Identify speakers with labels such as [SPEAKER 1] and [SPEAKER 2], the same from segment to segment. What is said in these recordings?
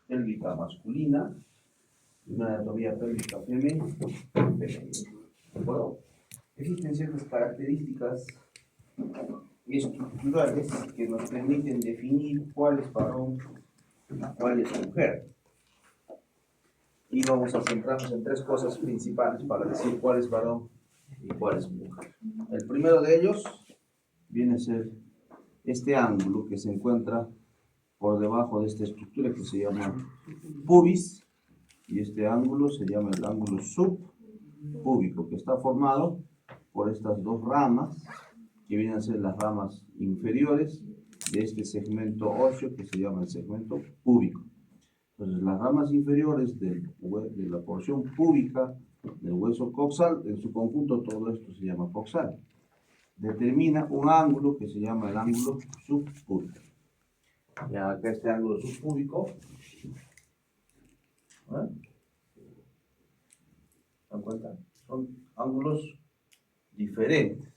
[SPEAKER 1] pélvica masculina y una anatomía pélvica femenina. ¿De acuerdo? Existen ciertas características estructurales que nos permiten definir cuál es varón y cuál es mujer. Y vamos a centrarnos en tres cosas principales para decir cuál es varón y cuál es mujer. El primero de ellos viene a ser este ángulo que se encuentra por debajo de esta estructura que se llama pubis, y este ángulo se llama el ángulo subpúbico, que está formado por estas dos ramas, que vienen a ser las ramas inferiores de este segmento óseo que se llama el segmento púbico. Entonces, las ramas inferiores de la porción púbica del hueso coxal, en su conjunto todo esto se llama coxal, determina un ángulo que se llama el ángulo subpúbico. Ya acá este ángulo subpúbico, ¿dan cuenta? Son ángulos diferentes,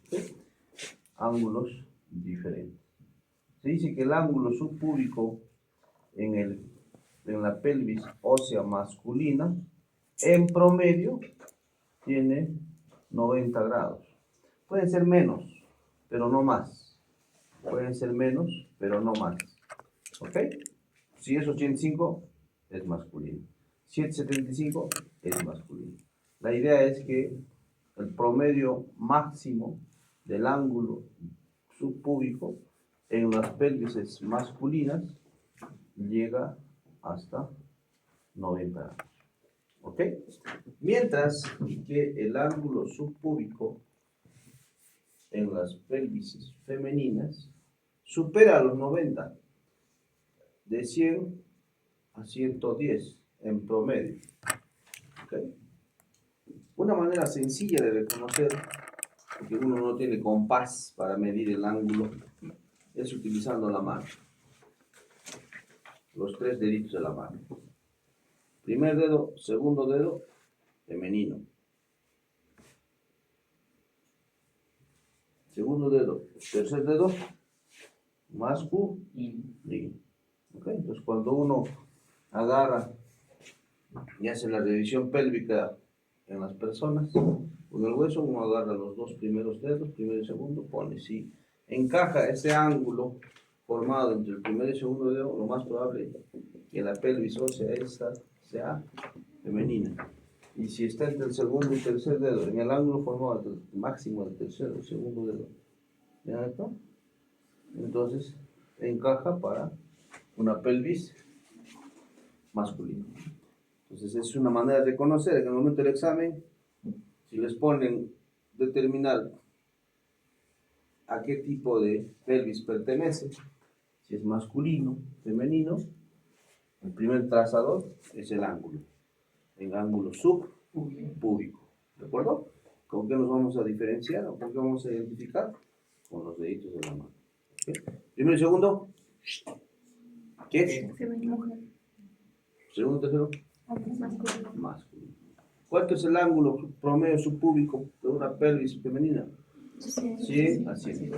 [SPEAKER 1] ¿sí? Ángulos diferentes. Se dice que el ángulo subpúbico en la pelvis ósea masculina, en promedio, tiene 90 grados. Pueden ser menos, pero no más. Pueden ser menos, pero no más. ¿Ok? Si es 85, es masculino. Si es 75, es masculino. La idea es que el promedio máximo del ángulo subpúbico en las pelvises masculinas llega hasta 90 grados. ¿Ok? Mientras que el ángulo subpúbico en las pelvises femeninas supera los 90, de 100 a 110 en promedio. ¿Okay? Una manera sencilla de reconocer, porque uno no tiene compás para medir el ángulo, es utilizando la mano. Los tres deditos de la mano. Primer dedo, segundo dedo, femenino. Segundo dedo, tercer dedo, masculino. ¿Okay? Entonces, cuando uno agarra y hace la revisión pélvica en las personas, con el hueso uno agarra los dos primeros dedos, primero y segundo, pone. Si encaja ese ángulo formado entre el primer y segundo dedo, lo más probable es que la pelvis ósea esta sea femenina. Y si está entre el segundo y tercer dedo, en el ángulo formado entre el máximo del tercero y segundo dedo, ¿ya está? Entonces encaja para una pelvis masculina. Entonces es una manera de reconocer en el momento del examen, si les ponen determinar a qué tipo de pelvis pertenece, si es masculino, femenino, el primer trazador es el ángulo subpúbico. ¿De acuerdo? ¿Con qué nos vamos a diferenciar o con qué vamos a identificar? Con los deditos de la mano. ¿Okay? Primero y segundo, ¿qué es?
[SPEAKER 2] Mujer.
[SPEAKER 1] Segundo, tercero,
[SPEAKER 2] Masculino.
[SPEAKER 1] masculino. ¿Cuánto es el ángulo promedio subpúbico de una pelvis femenina? 100 a 100.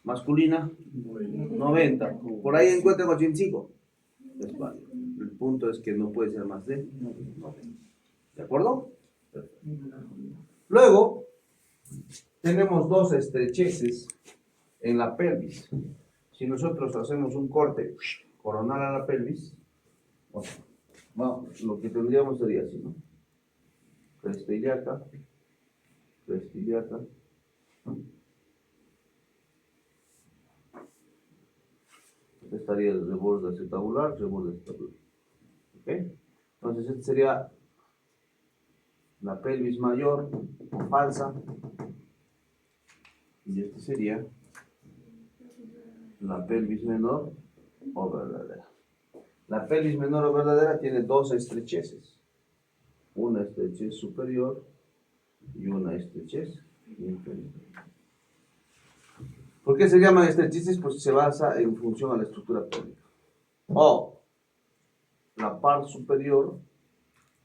[SPEAKER 1] Masculina, 90. Por ahí encuentran 85. Es válido. El punto es que no puede ser más de 90. ¿De acuerdo? Perfecto. Luego, tenemos dos estrecheces en la pelvis. Si nosotros hacemos un corte coronal a la pelvis, bueno, lo que tendríamos sería así, ¿no? Cresta ilíaca, cresta ilíaca. Estaría el reborde acetabular, reborde acetabular. ¿Ok? Entonces, esta sería la pelvis mayor o falsa. Y este sería la pelvis menor o verdadera. La pelvis menor o verdadera tiene dos estrecheces. Una estrechez superior y una estrechez inferior. ¿Por qué se llaman estrecheces? Pues se basa en función a la estructura pélvica. O la parte superior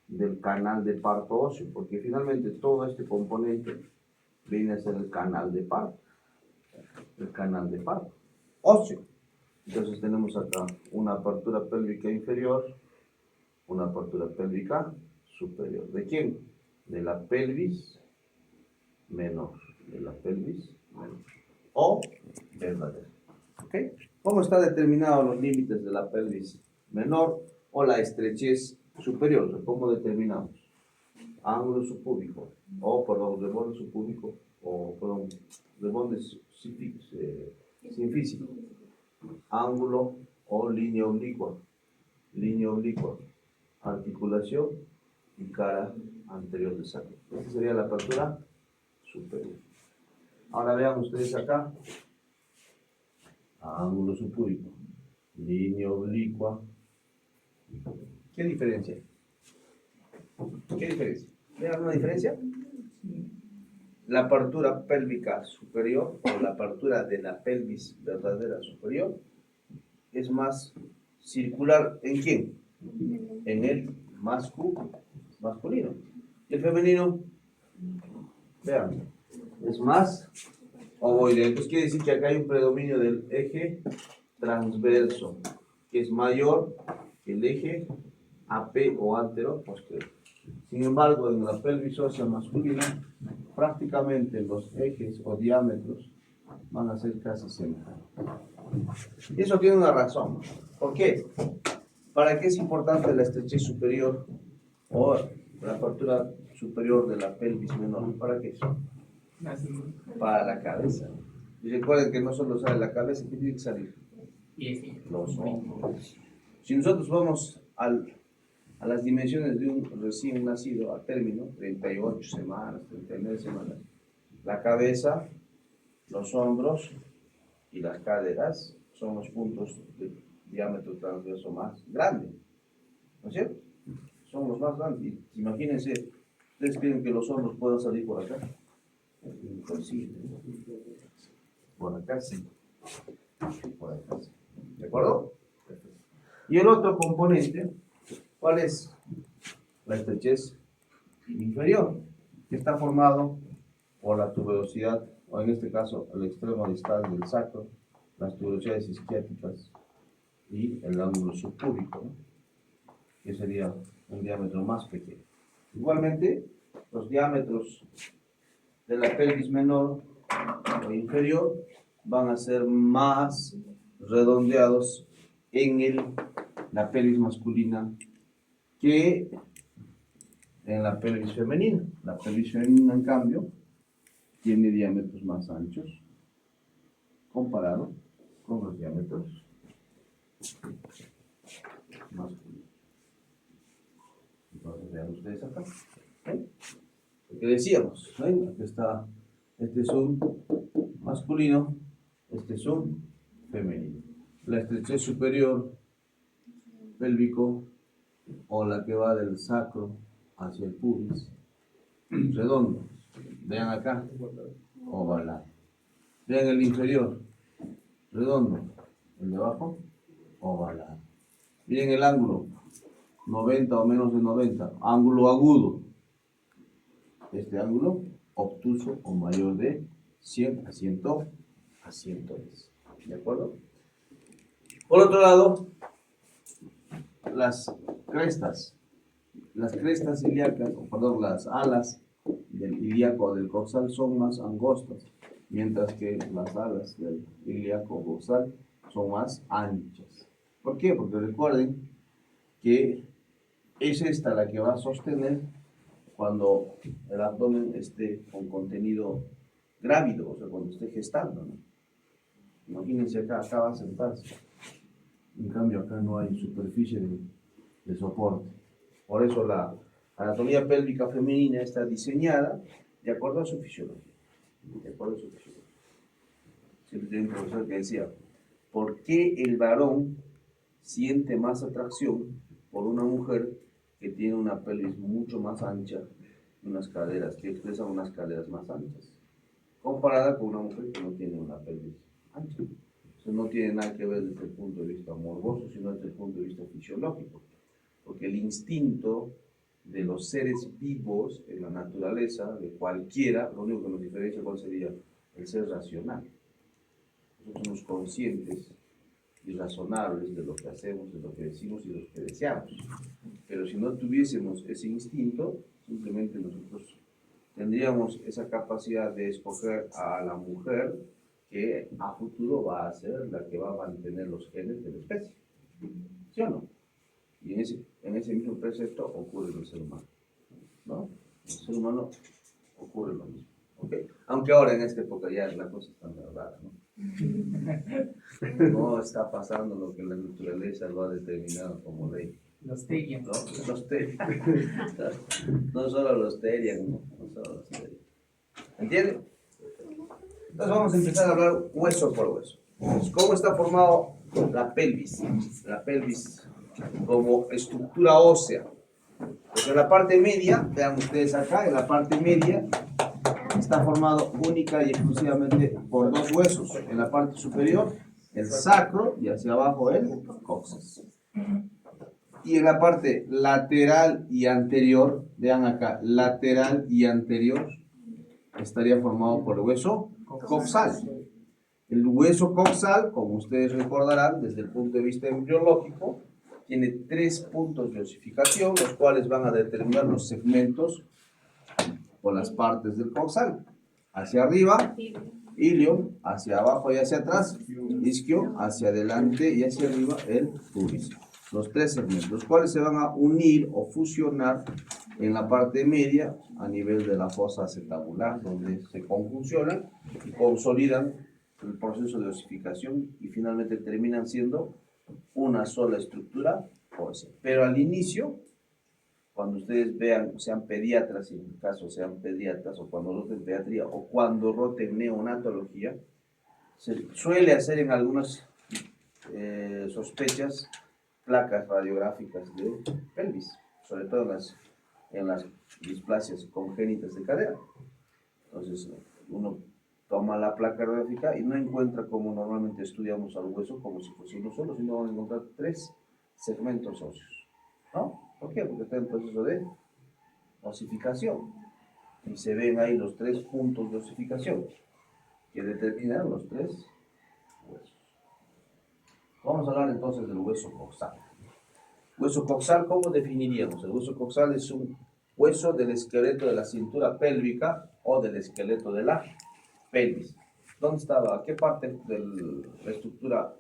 [SPEAKER 1] del canal de parto óseo, porque finalmente todo este componente viene a ser el canal de parto. El canal de parto óseo. Entonces tenemos acá una apertura pélvica inferior, una apertura pélvica superior. ¿De quién? De la pelvis menor. De la pelvis menor. O verdadera. ¿Ok? ¿Cómo está determinados los límites de la pelvis menor o la estrechez superior? ¿Cómo determinamos? Ángulo subpúbico, o perdón, reborde subpúbico, o perdón, reborde sin físico. Ángulo o línea oblicua, articulación y cara anterior del sacro. Esta sería la apertura superior. Ahora vean ustedes acá, ángulo subpúbico, línea oblicua. ¿Qué diferencia? ¿Qué diferencia? ¿Ven alguna diferencia? La apertura pélvica superior o la apertura de la pelvis verdadera superior es más circular. ¿En quién? En el masculino. Y el femenino, vean, es más ovoide. Entonces quiere decir que acá hay un predominio del eje transverso, que es mayor que el eje AP o antero-posterior. Sin embargo, en la pelvis ósea masculina, prácticamente los ejes o diámetros van a ser casi semejantes. Y eso tiene una razón. ¿Por qué? ¿Para qué es importante la estrechez superior o la apertura superior de la pelvis menor? ¿Para qué eso? Para la cabeza. Y recuerden que no solo sale la cabeza, que tiene que salir los hombros. Si nosotros vamos a las dimensiones de un recién nacido a término, 38 semanas, 39 semanas, la cabeza, los hombros y las caderas son los puntos de diámetro transverso más grande, ¿no es cierto? Son los más grandes. Imagínense, ¿ustedes creen que los hombros puedan salir por acá? Imposible. Por acá sí. Por acá sí. ¿De acuerdo? Y el otro componente, ¿cuál es? La estrechez inferior, que está formado por la tuberosidad, o en este caso el extremo distal del sacro, las tuberosidades isquiáticas y el ángulo subpúbico, ¿no? Que sería un diámetro más pequeño. Igualmente, los diámetros de la pelvis menor o inferior van a ser más redondeados en la pelvis masculina que en la pelvis femenina. La pelvis femenina, en cambio, tiene diámetros más anchos comparado con los diámetros masculinos. Entonces, vean ustedes acá. ¿Ven? Lo que decíamos, ¿ven? Aquí está, este es un masculino, este es un femenino. La estrechez superior pélvico o la que va del sacro hacia el pubis, redondo. Vean acá, ovalado. Vean el inferior, redondo. El de abajo, ovalado. Miren el ángulo, 90 o menos de 90, ángulo agudo. Este ángulo obtuso o mayor de 100 a 110. ¿De acuerdo? Por otro lado, las crestas ilíacas, o perdón, las alas del ilíaco o del coxal son más angostas, mientras que las alas del ilíaco o coxal son más anchas. ¿Por qué? Porque recuerden que es esta la que va a sostener cuando el abdomen esté con contenido grávido, o sea, cuando esté gestando, ¿no? Imagínense acá va a sentarse. En cambio, acá no hay superficie de soporte. Por eso la anatomía pélvica femenina está diseñada de acuerdo a su fisiología. De acuerdo a su fisiología. Siempre tenía un profesor que decía, ¿por qué el varón siente más atracción por una mujer que tiene una pelvis mucho más ancha y unas caderas, que expresan unas caderas más anchas, comparada con una mujer que no tiene una pelvis ancha? Eso no tiene nada que ver desde el punto de vista morboso, sino desde el punto de vista fisiológico. Porque el instinto de los seres vivos en la naturaleza, de cualquiera, lo único que nos diferencia, ¿cuál sería? El ser racional. Nosotros somos conscientes y razonables de lo que hacemos, de lo que decimos y de lo que deseamos. Pero si no tuviésemos ese instinto, simplemente nosotros tendríamos esa capacidad de escoger a la mujer que a futuro va a ser la que va a mantener los genes de la especie. ¿Sí o no? Y en ese mismo precepto ocurre en el ser humano, ¿no? En el ser humano ocurre lo mismo, ¿ok? Aunque ahora en esta época ya la cosa está muy rara, ¿no? No está pasando lo que la naturaleza lo ha determinado como ley.
[SPEAKER 2] Los Terian.
[SPEAKER 1] ¿No? Los Terian. No solo los Terian, no solo los Terian. ¿Entienden? Entonces vamos a empezar a hablar hueso por hueso. Entonces, ¿cómo está formado la pelvis? La pelvis como estructura ósea. Pues en la parte media, vean ustedes acá, en la parte media está formado única y exclusivamente por dos huesos. En la parte superior, el sacro, y hacia abajo el coxis. Y en la parte lateral y anterior, vean acá, lateral y anterior, estaría formado por el hueso coxal. El hueso coxal, como ustedes recordarán, desde el punto de vista embriológico, tiene 3 puntos de osificación, los cuales van a determinar los segmentos o las partes del coxal. Hacia arriba, ilion, hacia abajo y hacia atrás, isquio, hacia adelante y hacia arriba, el pubis. Los 3 segmentos, los cuales se van a unir o fusionar en la parte media a nivel de la fosa acetabular, donde se conjuncionan y consolidan el proceso de osificación y finalmente terminan siendo una sola estructura ósea. Pero al inicio, cuando ustedes vean, sean pediatras, en el caso sean pediatras, o cuando roten pediatría, o cuando roten neonatología, se suele hacer en algunas sospechas placas radiográficas de pelvis, sobre todo en las displasias congénitas de cadera. Entonces, uno toma la placa radiográfica y no encuentra, como normalmente estudiamos al hueso, como si fuese uno solo, sino van a encontrar 3 segmentos óseos, ¿no? ¿Por qué? Porque está en proceso de osificación y se ven ahí los 3 puntos de osificación que determinan los 3 huesos. Vamos a hablar entonces del hueso coxal. Hueso coxal, ¿cómo definiríamos? El hueso coxal es un hueso del esqueleto de la cintura pélvica o del esqueleto de la pelvis. ¿Dónde estaba? ¿Qué parte de la estructura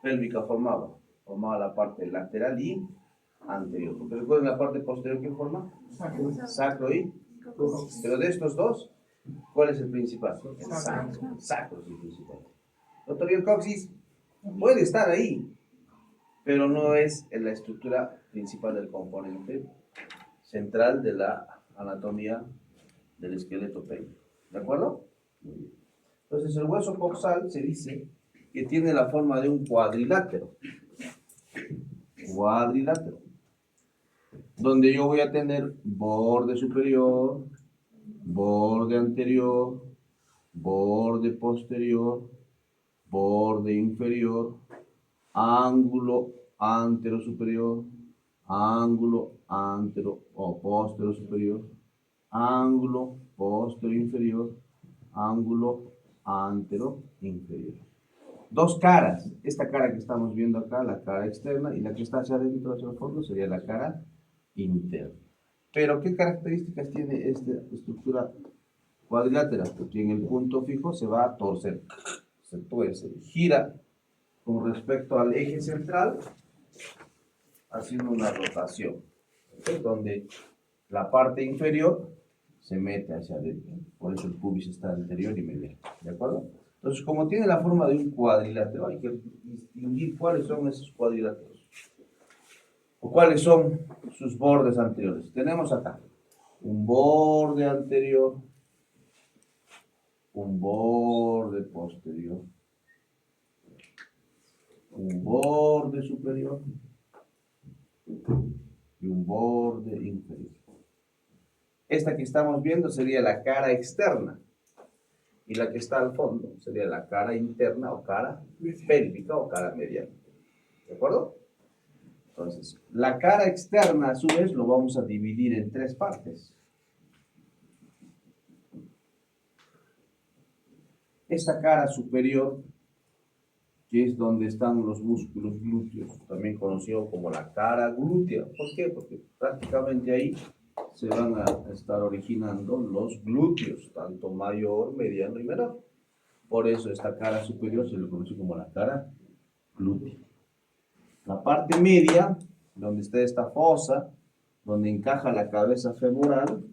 [SPEAKER 1] pélvica formaba? Formaba la parte lateral y anterior. Porque recuerden la parte posterior, ¿qué forma? Sacro y coxis. Pero de estos dos, ¿cuál es el principal? El sacro. Sacro es el principal. Doctor, y el coxis puede estar ahí, pero no es la estructura principal del componente central de la anatomía del esqueleto pélvico. ¿De acuerdo? Muy bien. Entonces el hueso coxal se dice que tiene la forma de un cuadrilátero. Cuadrilátero. Donde yo voy a tener borde superior, borde anterior, borde posterior, borde inferior, ángulo antero superior, ángulo antero o postero superior, ángulo postero inferior, ángulo antero inferior. 2 caras, esta cara que estamos viendo acá, la cara externa, y la que está hacia adentro, hacia el fondo, sería la cara interna. Pero, ¿qué características tiene esta estructura cuadrilátera? Porque en el punto fijo se va a torcer, se tuerce, gira con respecto al eje central, haciendo una rotación, ¿okay? Donde la parte inferior se mete hacia adentro. Por eso el pubis está anterior y medial. ¿De acuerdo? Entonces, como tiene la forma de un cuadrilátero, hay que distinguir cuáles son esos cuadriláteros. O cuáles son sus bordes anteriores. Tenemos acá un borde anterior, un borde posterior, un borde superior y un borde inferior. Esta que estamos viendo sería la cara externa y la que está al fondo sería la cara interna o cara pélvica o cara medial. ¿De acuerdo? Entonces, la cara externa a su vez lo vamos a dividir en 3 partes. Esta cara superior, que es donde están los músculos glúteos, también conocido como la cara glútea. ¿Por qué? Porque prácticamente ahí se van a estar originando los glúteos, tanto mayor, mediano y menor. Por eso esta cara superior se le conoce como la cara glútea. La parte media, donde está esta fosa, donde encaja la cabeza femoral,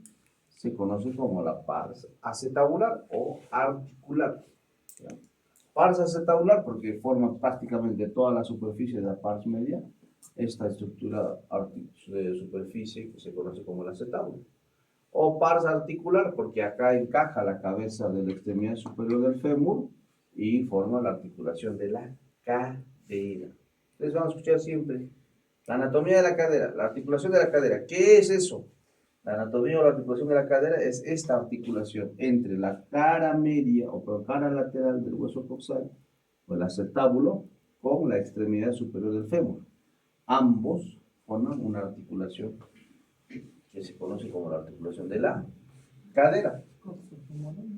[SPEAKER 1] se conoce como la pars acetabular o articular. ¿Ya? Pars acetabular porque forma prácticamente toda la superficie de la pars media, esta estructura de superficie que se conoce como el acetábulo. O pars articular porque acá encaja la cabeza de la extremidad superior del fémur y forma la articulación de la cadera. Entonces vamos a escuchar siempre la anatomía de la cadera, la articulación de la cadera. ¿Qué es eso? La anatomía o la articulación de la cadera es esta articulación entre la cara media o cara lateral del hueso coxal o el acetábulo con la extremidad superior del fémur. Ambos forman una articulación que se conoce como la articulación de la cadera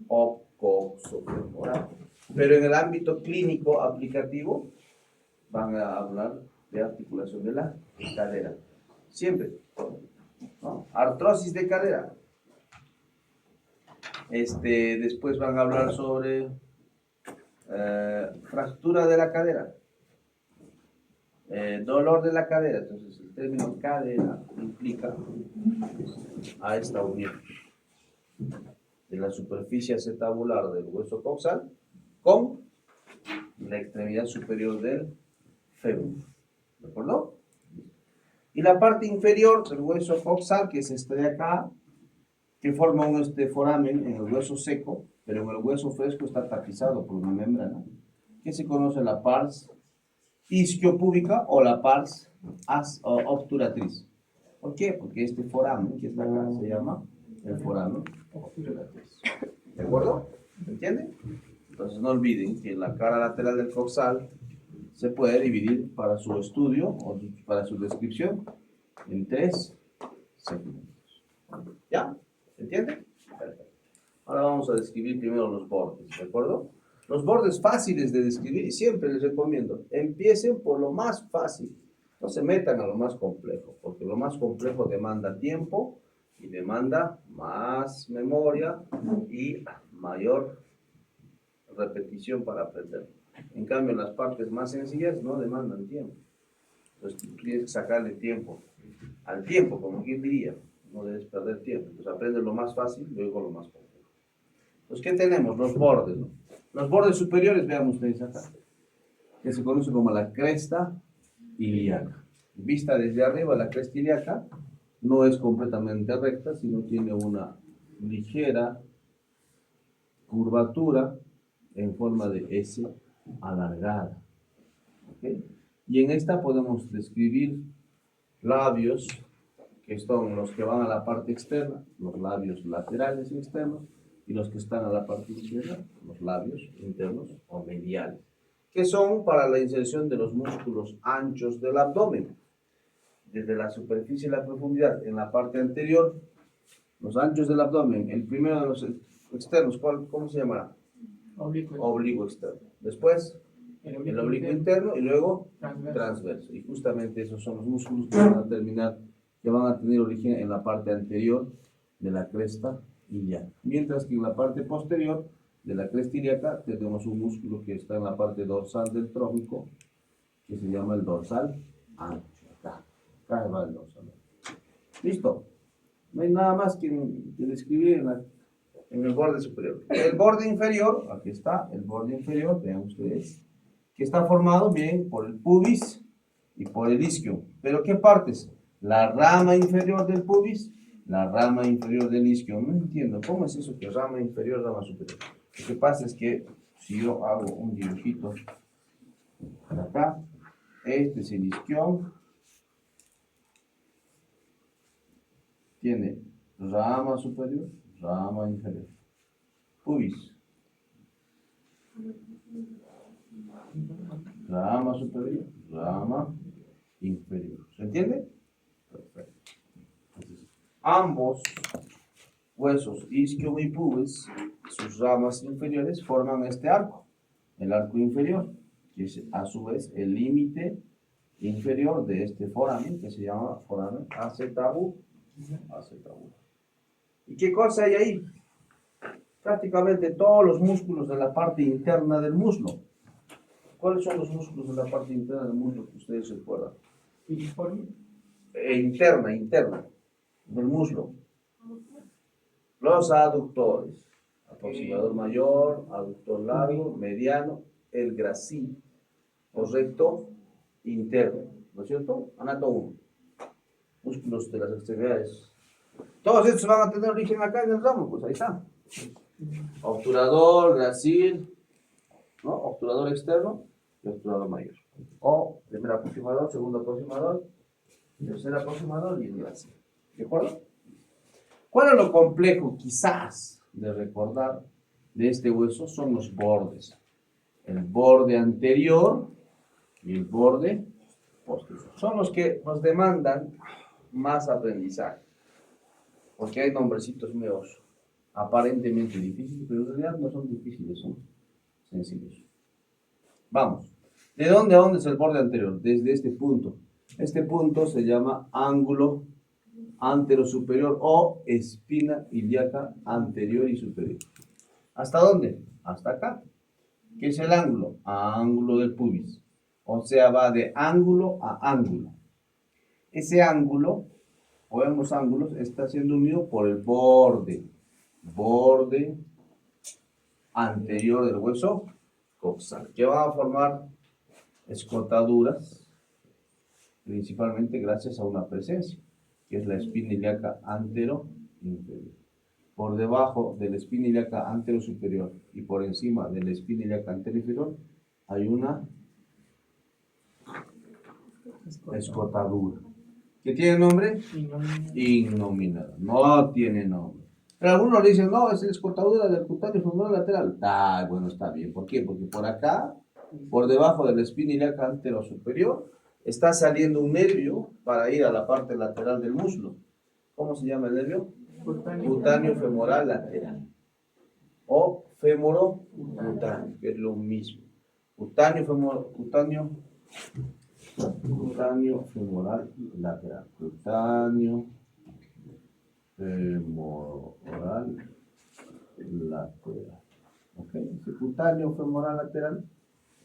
[SPEAKER 1] o coxofemoral. Pero en el ámbito clínico aplicativo van a hablar de articulación de la cadera. Siempre. ¿No? Artrosis de cadera. Después van a hablar sobre fractura de la cadera. Dolor de la cadera. Entonces el término cadera implica a esta unión de la superficie acetabular del hueso coxal con la extremidad superior del fémur. ¿De acuerdo? Y la parte inferior del hueso coxal, que es este de acá, que forma un foramen en el hueso seco, pero en el hueso fresco está tapizado por una membrana, que se conoce la pars isquiopúbica o la pars obturatriz. ¿Por qué? Porque este foramen que está acá se llama el foramen obturatriz. ¿De acuerdo? ¿Se entiende? Entonces no olviden que la cara lateral del coxal se puede dividir para su estudio o para su descripción en 3 segmentos. ¿Ya? ¿Se entiende? Perfecto. Ahora vamos a describir primero los bordes, ¿de acuerdo? Los bordes fáciles de describir, y siempre les recomiendo, empiecen por lo más fácil. No se metan a lo más complejo, porque lo más complejo demanda tiempo y demanda más memoria y mayor repetición para aprender. En cambio, las partes más sencillas no demandan tiempo. Entonces, tú tienes que sacarle tiempo al tiempo, como quien diría. No debes perder tiempo. Entonces, aprende lo más fácil, luego lo más complejo. Entonces, ¿qué tenemos? Los bordes, ¿no? Los bordes superiores, vean ustedes acá, que se conoce como la cresta ilíaca. Vista desde arriba, la cresta ilíaca no es completamente recta, sino tiene una ligera curvatura en forma de S alargada. ¿Okay? Y en esta podemos describir labios, que son los que van a la parte externa, los labios laterales y externos, y los que están a la parte interna, los labios internos o mediales, que son para la inserción de los músculos anchos del abdomen, desde la superficie y la profundidad. En la parte anterior, los anchos del abdomen, el primero de los externos, ¿cómo se llamará? Oblicuo externo. Después, el oblicuo interno y luego transverso. Y justamente esos son los músculos que van a tener origen en la parte anterior de la cresta ilíaca. Mientras que en la parte posterior de la cresta ilíaca tenemos un músculo que está en la parte dorsal del trópico, que se llama el dorsal ancho. Acá va el dorsal. ¿Listo? No hay nada más que describir en el borde superior. El borde inferior, aquí está, el borde inferior, vean ustedes, que está formado bien por el pubis y por el isquio. ¿Pero qué partes? La rama inferior del pubis, la rama inferior del isquio. No entiendo, ¿cómo es eso que rama inferior, rama superior? Lo que pasa es que si yo hago un dibujito acá, este es el isquión, tiene rama superior, rama inferior. Pubis. Rama superior, rama inferior. ¿Se entiende? Perfecto. Entonces, ambos huesos, isquio y pubis, sus ramas inferiores forman este arco, el arco inferior. que es a su vez el límite inferior de este foramen, que se llama foramen acetabular. ¿Y qué cosa hay ahí? Prácticamente todos los músculos de la parte interna del muslo. ¿Cuáles son los músculos de la parte interna del muslo que ustedes recuerdan? Interna del muslo. Los aductores. Aproximador mayor, aductor largo, mediano, el gracil, o recto interno. ¿No es cierto? Anato 1. Músculos de las extremidades. Todos estos van a tener origen acá en el ramo, pues ahí está. Obturador, gracil, ¿no? Obturador externo y obturador mayor. O primer aproximador, segundo aproximador, tercer aproximador y el gracil. ¿De acuerdo? ¿Cuál es lo complejo, quizás, de recordar de este hueso? Son los bordes. El borde anterior y el borde posterior. Son los que nos demandan más aprendizaje. Porque hay nombrecitos meos aparentemente difíciles, pero en realidad no son difíciles, son sencillos. Vamos. ¿De dónde a dónde es el borde anterior? Desde este punto. Este punto se llama ángulo anterosuperior o espina ilíaca anterior y superior. ¿Hasta dónde? Hasta acá. ¿Qué es el ángulo? Ángulo del pubis. O sea, va de ángulo a ángulo. Ese ángulo, o ambos ángulos, está siendo unido por el borde anterior del hueso coxal, que va a formar escotaduras, principalmente gracias a una presencia, que es la espina ilíaca antero-inferior. Por debajo de la espina ilíaca antero-superior y por encima de la espina ilíaca antero-inferior hay una escotadura. ¿Qué tiene nombre? Innominada. No tiene nombre. Pero algunos le dicen, no, es la escotadura del cutáneo femoral lateral. Bueno, está bien. ¿Por qué? Porque por acá, por debajo de la espina ilíaca antero-superior, está saliendo un nervio para ir a la parte lateral del muslo. ¿Cómo se llama el nervio? Cutáneo femoral lateral. O femoro-cutáneo, que es lo mismo. Cutáneo femoral lateral. Cutáneo femoral lateral. ¿Ok? Ese cutáneo femoral lateral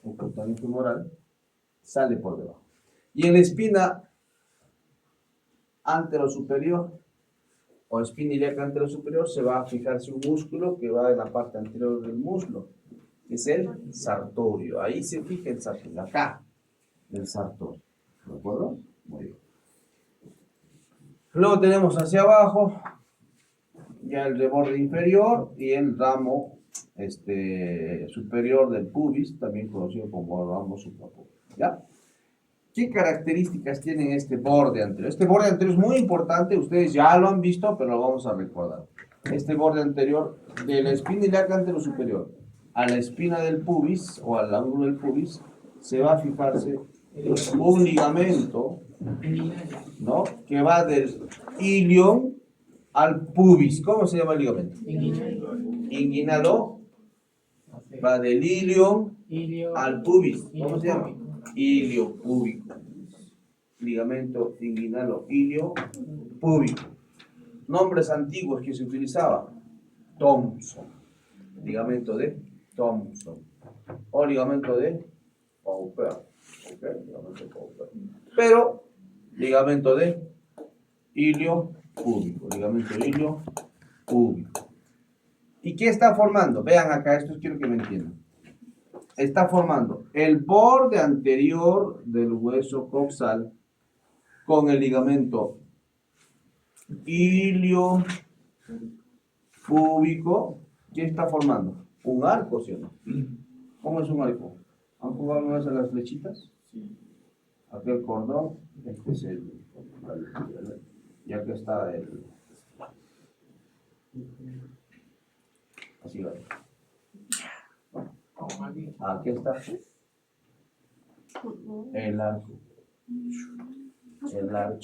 [SPEAKER 1] o cutáneo femoral sale por debajo. Y en la espina anterosuperior o espina ilíaca anterosuperior se va a fijarse un músculo que va en la parte anterior del muslo, que es el sartorio. Ahí se fija el sartorio, acá, el sartorio. ¿De acuerdo? Muy bien. Luego tenemos hacia abajo ya el reborde inferior y el ramo superior del pubis, también conocido como ramo suprapúbico. ¿Ya? ¿Qué características tiene este borde anterior? Este borde anterior es muy importante, ustedes ya lo han visto, pero lo vamos a recordar. Este borde anterior de la espina ilíaca anterosuperior a la espina del pubis o al ángulo del pubis se va a fijarse un ligamento, ¿no? Que va del ilion al pubis. ¿Cómo se llama el ligamento? Inguinalo. Va del ilion al pubis. ¿Cómo se llama? Ilio púbico. Ligamento inguinalo ilio púbico. Nombres antiguos que se utilizaba. Thompson. Ligamento de Thompson. O ligamento de Pauper. ¿Okay? Ligamento de Pauper. Pero ligamento de ilio púbico. Ligamento de ilio púbico. ¿Y qué está formando? Vean acá, esto quiero que me entiendan. Está formando el borde anterior del hueso coxal con el ligamento ilio púbico. ¿Qué está formando? Un arco, ¿sí o no? ¿Cómo es un arco? ¿Han jugado alguna vez a las flechitas? Sí. Aquel cordón, este es el. Y acá está el. Así va. Aquí está el arco. El arco.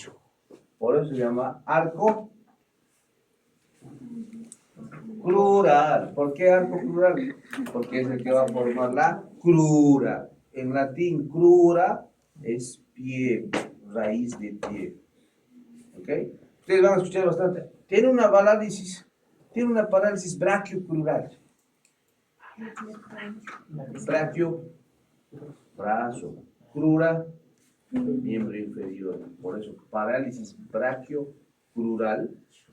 [SPEAKER 1] Por eso se llama arco crural. ¿Por qué arco crural? Porque es el que va a formar la crura. en latín, crura es pie, raíz de pie. ¿Ok? Ustedes van a escuchar bastante. Tiene una parálisis brachiocrural. Brachio, brazo, crura, miembro inferior. Por eso, parálisis brachiocrural,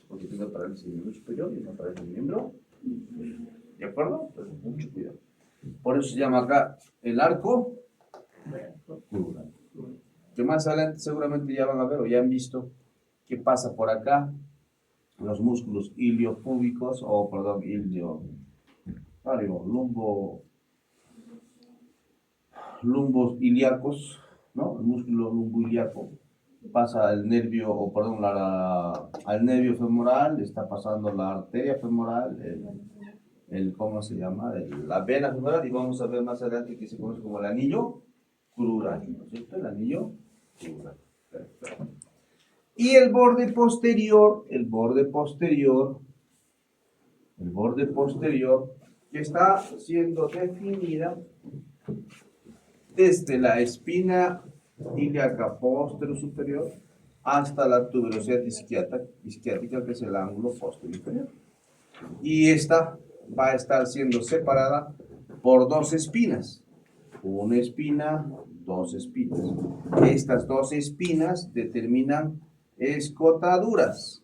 [SPEAKER 1] porque tiene una parálisis del miembro superior y una parálisis del miembro inferior. ¿De acuerdo? Pues mucho cuidado. Por eso se llama acá el arco crural. Que más adelante seguramente ya van a ver o ya han visto qué pasa por acá. Los músculos iliopúbicos, lumbos ilíacos, ¿no? El músculo lumboilíaco pasa al nervio, al nervio femoral, está pasando la arteria femoral, ¿cómo se llama? La vena femoral, y vamos a ver más adelante que se conoce como el anillo crural, ¿no es cierto? El anillo crural. Perfecto. Y el borde posterior que está siendo definida desde la espina ilíaca posterior superior hasta la tuberosidad isquiática, que es el ángulo posterior inferior. Y esta va a estar siendo separada por dos espinas. Una espina, dos espinas. Estas dos espinas determinan escotaduras.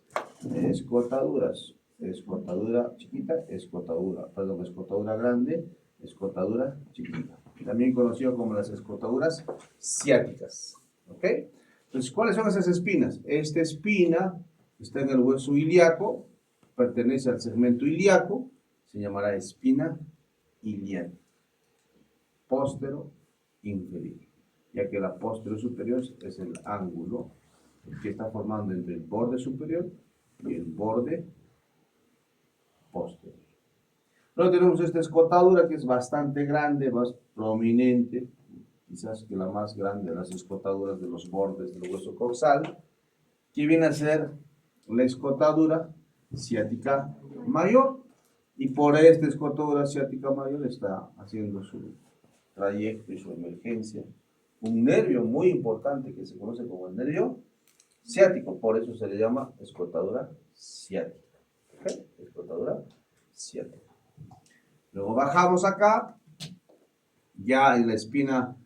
[SPEAKER 1] Escotadura chiquita, escotadura grande, escotadura chiquita. También conocido como las escotaduras ciáticas. ¿Ok? Entonces, ¿cuáles son esas espinas? Esta espina está en el hueso ilíaco, pertenece al segmento ilíaco, se llamará espina iliaca. Póstero inferior, ya que la póstero superior es el ángulo que está formando entre el borde superior y el borde posterior. Luego tenemos esta escotadura que es bastante grande, más prominente, quizás que la más grande de las escotaduras de los bordes del hueso coxal, que viene a ser la escotadura ciática mayor, y por esta escotadura ciática mayor está haciendo su trayecto y su emergencia un nervio muy importante que se conoce como el nervio ciático, por eso se le llama escotadura ciática. ¿Okay? Escotadura ciática. Luego bajamos acá, ya en la espina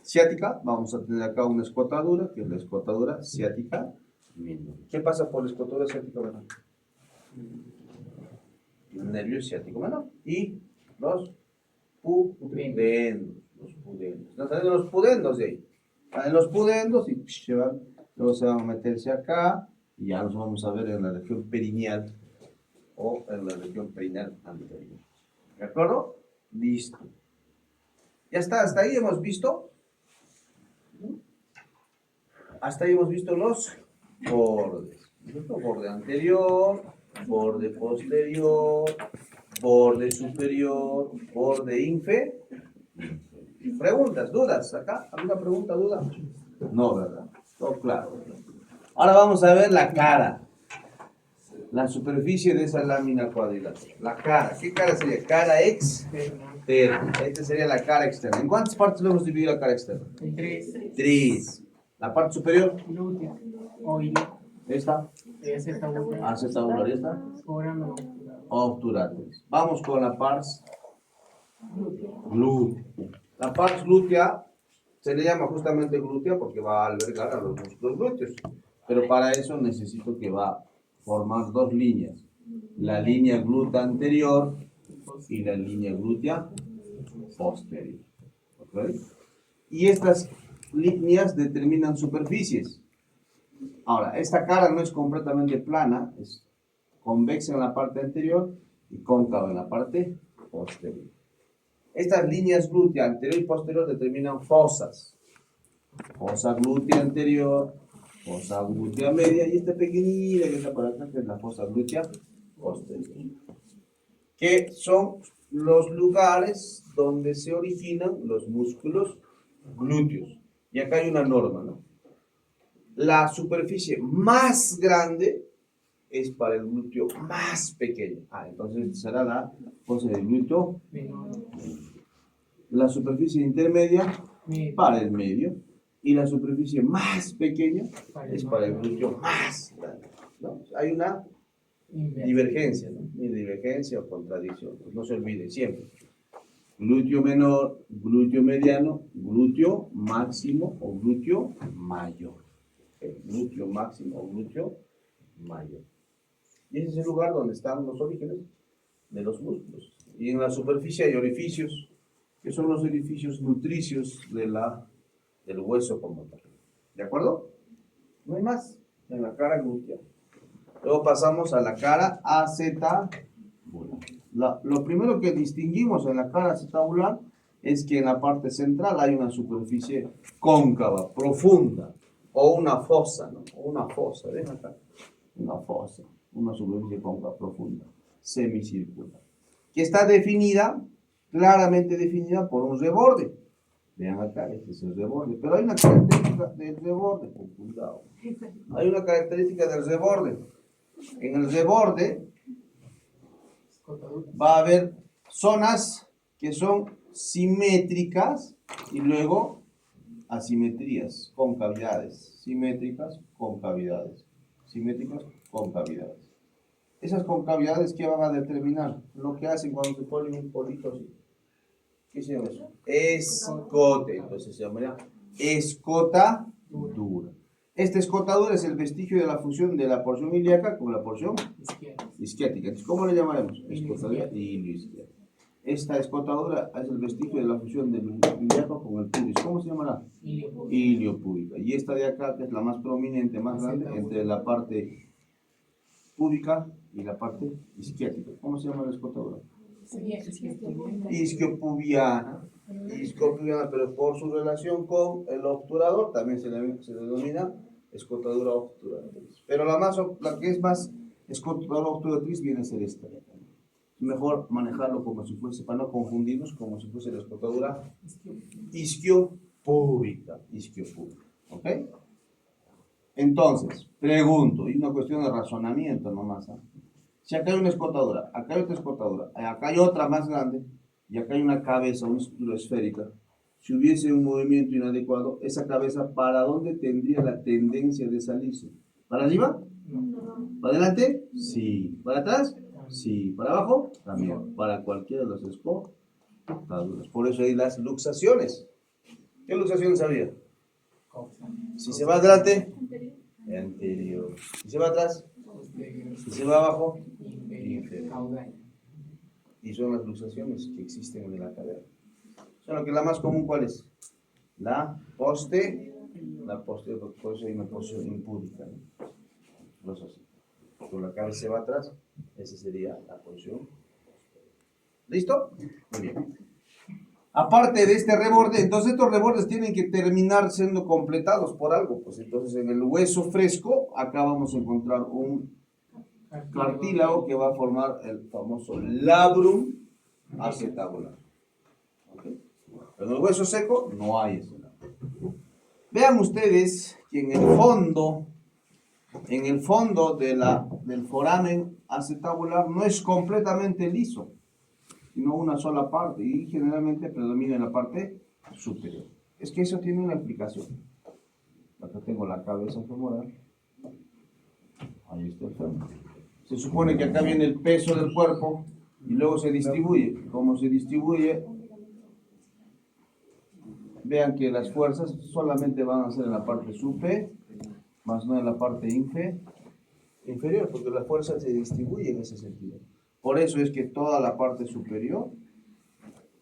[SPEAKER 1] ciática, vamos a tener acá una escotadura, que es la escotadura ciática menor. ¿Qué pasa por la escotadura ciática menor? El nervio ciático menor. Y los pudendos. Están saliendo los pudendos de ahí. Salen los pudendos y luego se van a meterse acá y ya los vamos a ver en la región perineal o en la región perineal anterior. ¿De acuerdo? Listo. Ya está, hasta ahí hemos visto. Hasta ahí hemos visto los bordes. Borde anterior, borde posterior, borde superior, borde inferior. ¿Preguntas, dudas? ¿Acá? ¿Alguna pregunta, duda? No, ¿verdad? Todo claro. Ahora vamos a ver la cara. La superficie de esa lámina cuadrilátera. La cara. ¿Qué cara sería? Cara externa. Esta sería la cara externa. ¿En cuántas partes lo hemos dividido la cara externa?
[SPEAKER 2] En tres.
[SPEAKER 1] Tres. ¿La parte superior?
[SPEAKER 2] Glútea. O ilíaca.
[SPEAKER 1] ¿Esta?
[SPEAKER 2] Ese tabular.
[SPEAKER 1] ¿Hace tabular? ¿Y esta?
[SPEAKER 2] Órano.
[SPEAKER 1] Obturates. Vamos con la pars glútea. La pars glútea se le llama justamente glútea porque va a albergar a los músculos glúteos. Pero para eso necesito que va a formar dos líneas. La línea glútea anterior y la línea glútea posterior. ¿Okay? Y estas líneas determinan superficies. Ahora, esta cara no es completamente plana, es convexa en la parte anterior y cóncava en la parte posterior. Estas líneas glútea anterior y posterior determinan fosas. Fosa glútea anterior, fosa glútea media y esta pequeñita que está por acá, que es la fosa glútea posterior. Que son los lugares donde se originan los músculos glúteos. Y acá hay una norma, ¿no? La superficie más grande es para el glúteo más pequeño. Entonces será la fosa del glúteo
[SPEAKER 2] Menor.
[SPEAKER 1] la superficie intermedia
[SPEAKER 2] Medio.
[SPEAKER 1] para el medio y la superficie más pequeña
[SPEAKER 2] Para el
[SPEAKER 1] es para el
[SPEAKER 2] mayor.
[SPEAKER 1] glúteo más grande, ¿no? Hay una
[SPEAKER 2] Inverso.
[SPEAKER 1] divergencia, ¿no? Ni divergencia o contradicción, pues no se olvide siempre. Glúteo menor, glúteo mediano, glúteo máximo o glúteo mayor. ¿Ok? Glúteo máximo o glúteo mayor. Y ese es el lugar donde están los orígenes de los músculos. Y en la superficie hay orificios, que son los orificios nutricios del hueso como tal. ¿De acuerdo? No hay más en la cara glútea. Luego pasamos a la cara acetabular. Lo primero que distinguimos en la cara acetabular es que en la parte central hay una superficie cóncava, profunda, o una fosa, ¿no? O una fosa, ven acá. Una fosa, una superficie cóncava profunda, semicircular, que está definida, claramente definida por un reborde. Vean acá, este es el reborde, pero hay una característica del reborde, cuidado. Hay una característica del reborde. En el reborde va a haber zonas que son simétricas y luego asimetrías, concavidades, simétricas, concavidades, simétricas, concavidades. Esas concavidades, ¿qué van a determinar? Lo que hacen cuando se pone un polito así. ¿Qué se llama eso? Escote. Entonces se llama escotadura. Esta escotadura es el vestigio de la fusión de la porción ilíaca con la porción isquiática. Entonces, ¿cómo le llamaremos? Escotadura ilioisquiática. Esta escotadura es el vestigio de la fusión del ilíaco con el pubis. ¿Cómo se llamará? Iliopúbica. Y esta de acá, que es la más prominente, más grande, entre la parte púbica y la parte isquiática. ¿Cómo se llama la escotadura? Isquiopubiana. Isquiopubiana, pero por su relación con el obturador también se denomina escotadura obturatriz. Pero la que es más escotadura obturatriz viene a ser esta. Mejor manejarlo como si fuese, para no confundirnos, como si fuese la escotadura isquiopúbica. Isquiopúbica. ¿Ok? Entonces, pregunto, y una cuestión de razonamiento nomás. Si acá hay una escotadura, acá hay otra escotadura, acá hay otra más grande, y acá hay una cabeza, una estructura esférica. Si hubiese un movimiento inadecuado, esa cabeza, ¿para dónde tendría la tendencia de salirse? ¿Para arriba?
[SPEAKER 2] No.
[SPEAKER 1] ¿Para adelante? Sí. ¿Para atrás? Sí. ¿Para abajo? También. Para cualquiera de las escotaduras. Por eso hay las luxaciones. ¿Qué luxaciones había? Si se va adelante, anterior. Si se va atrás, si se va abajo, inferior. Y son las luxaciones que existen en la cadera. Solo que la más común, ¿cuál es? La posterior, por eso hay una posición impúdica, ¿no? No es así. Con la cabeza se va atrás, esa sería la posición. ¿Listo? Muy bien. Aparte de este reborde, entonces estos rebordes tienen que terminar siendo completados por algo. Pues entonces en el hueso fresco, acá vamos a encontrar un cartílago que va a formar el famoso labrum acetabular. ¿Okay? Pero en el hueso seco no hay ese labrum. Vean ustedes que en el fondo del foramen acetabular no es completamente liso, sino una sola parte, y generalmente predomina en la parte superior. Es que eso tiene una explicación. Acá tengo la cabeza femoral, ahí está el fémur. Se supone que acá viene el peso del cuerpo y luego se distribuye. Como se distribuye, vean que las fuerzas solamente van a ser en la parte superior, más no en la parte inferior, porque la fuerza se distribuye en ese sentido. Por eso es que toda la parte superior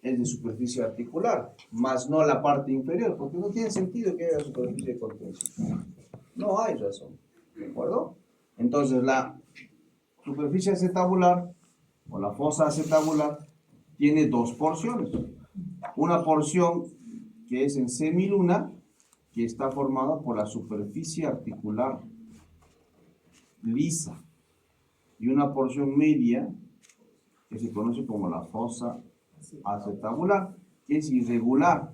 [SPEAKER 1] es de superficie articular, más no la parte inferior, porque no tiene sentido que haya superficie de contención. No hay razón, ¿de acuerdo? Entonces la superficie acetabular o la fosa acetabular tiene dos porciones. Una porción que es en semiluna, que está formada por la superficie articular lisa, y una porción media que se conoce como la fosa acetabular, que es irregular.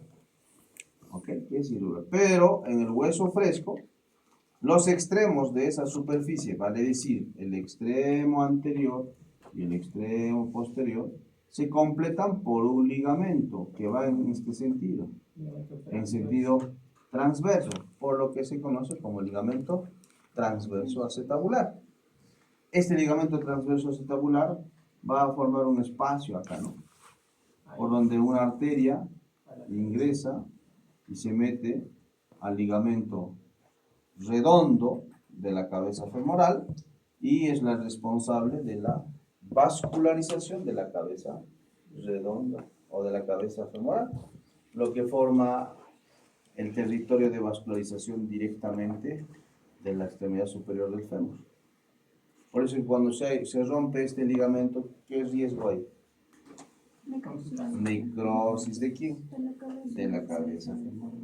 [SPEAKER 1] ¿Ok? Que es irregular. Pero en el hueso fresco, los extremos de esa superficie, vale decir, el extremo anterior y el extremo posterior, se completan por un ligamento que va en este sentido, en sentido transverso, por lo que se conoce como ligamento transverso acetabular. Este ligamento transverso acetabular va a formar un espacio acá, ¿no? Por donde una arteria ingresa y se mete al ligamento redondo de la cabeza femoral y es la responsable de la vascularización de la cabeza redonda o de la cabeza femoral, lo que forma el territorio de vascularización directamente de la extremidad superior del fémur. Por eso cuando se rompe este ligamento, ¿qué riesgo hay? Necrosis ¿de quién? De la cabeza femoral.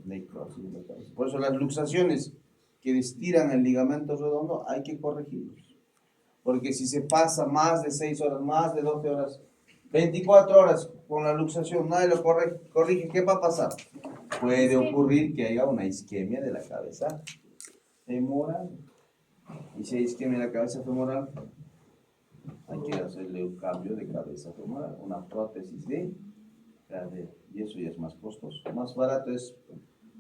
[SPEAKER 1] Necrosis de la cabeza. Por eso las luxaciones que estiran el ligamento redondo hay que corregirlos. Porque si se pasa más de 6 horas, más de 12 horas, 24 horas con la luxación, nadie lo corrige, ¿qué va a pasar? Puede ocurrir que haya una isquemia de la cabeza femoral. Y si hay isquemia de la cabeza femoral, hay que hacerle un cambio de cabeza femoral, una prótesis de cadera. Y eso ya es más costoso. Más barato es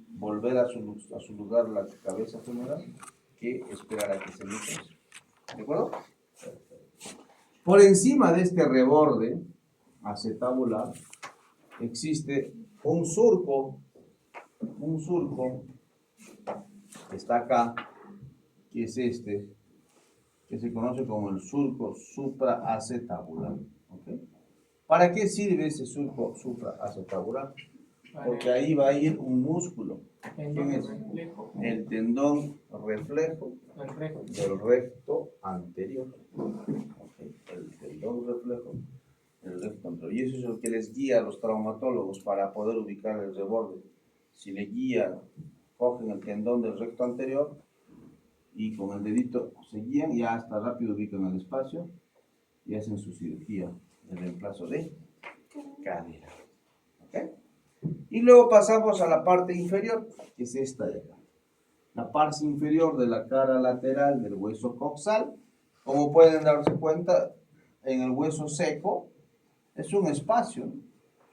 [SPEAKER 1] volver a su lugar la cabeza femoral que esperar a que se meta. ¿De acuerdo? Por encima de este reborde acetabular existe un surco que está acá, que es este, que se conoce como el surco supraacetabular. ¿Okay? ¿Para qué sirve ese surco supraacetabular? Porque ahí va a ir un músculo. ¿Quién es? El tendón reflejo del recto anterior. Okay. El tendón reflejo del recto anterior. Y eso es lo que les guía a los traumatólogos para poder ubicar el reborde. Si le guían, cogen el tendón del recto anterior y con el dedito se guían y hasta rápido ubican el espacio y hacen su cirugía de reemplazo de cadera. ¿Okay? Y luego pasamos a la parte inferior, que es esta de acá. La parte inferior de la cara lateral del hueso coxal, como pueden darse cuenta, en el hueso seco es un espacio,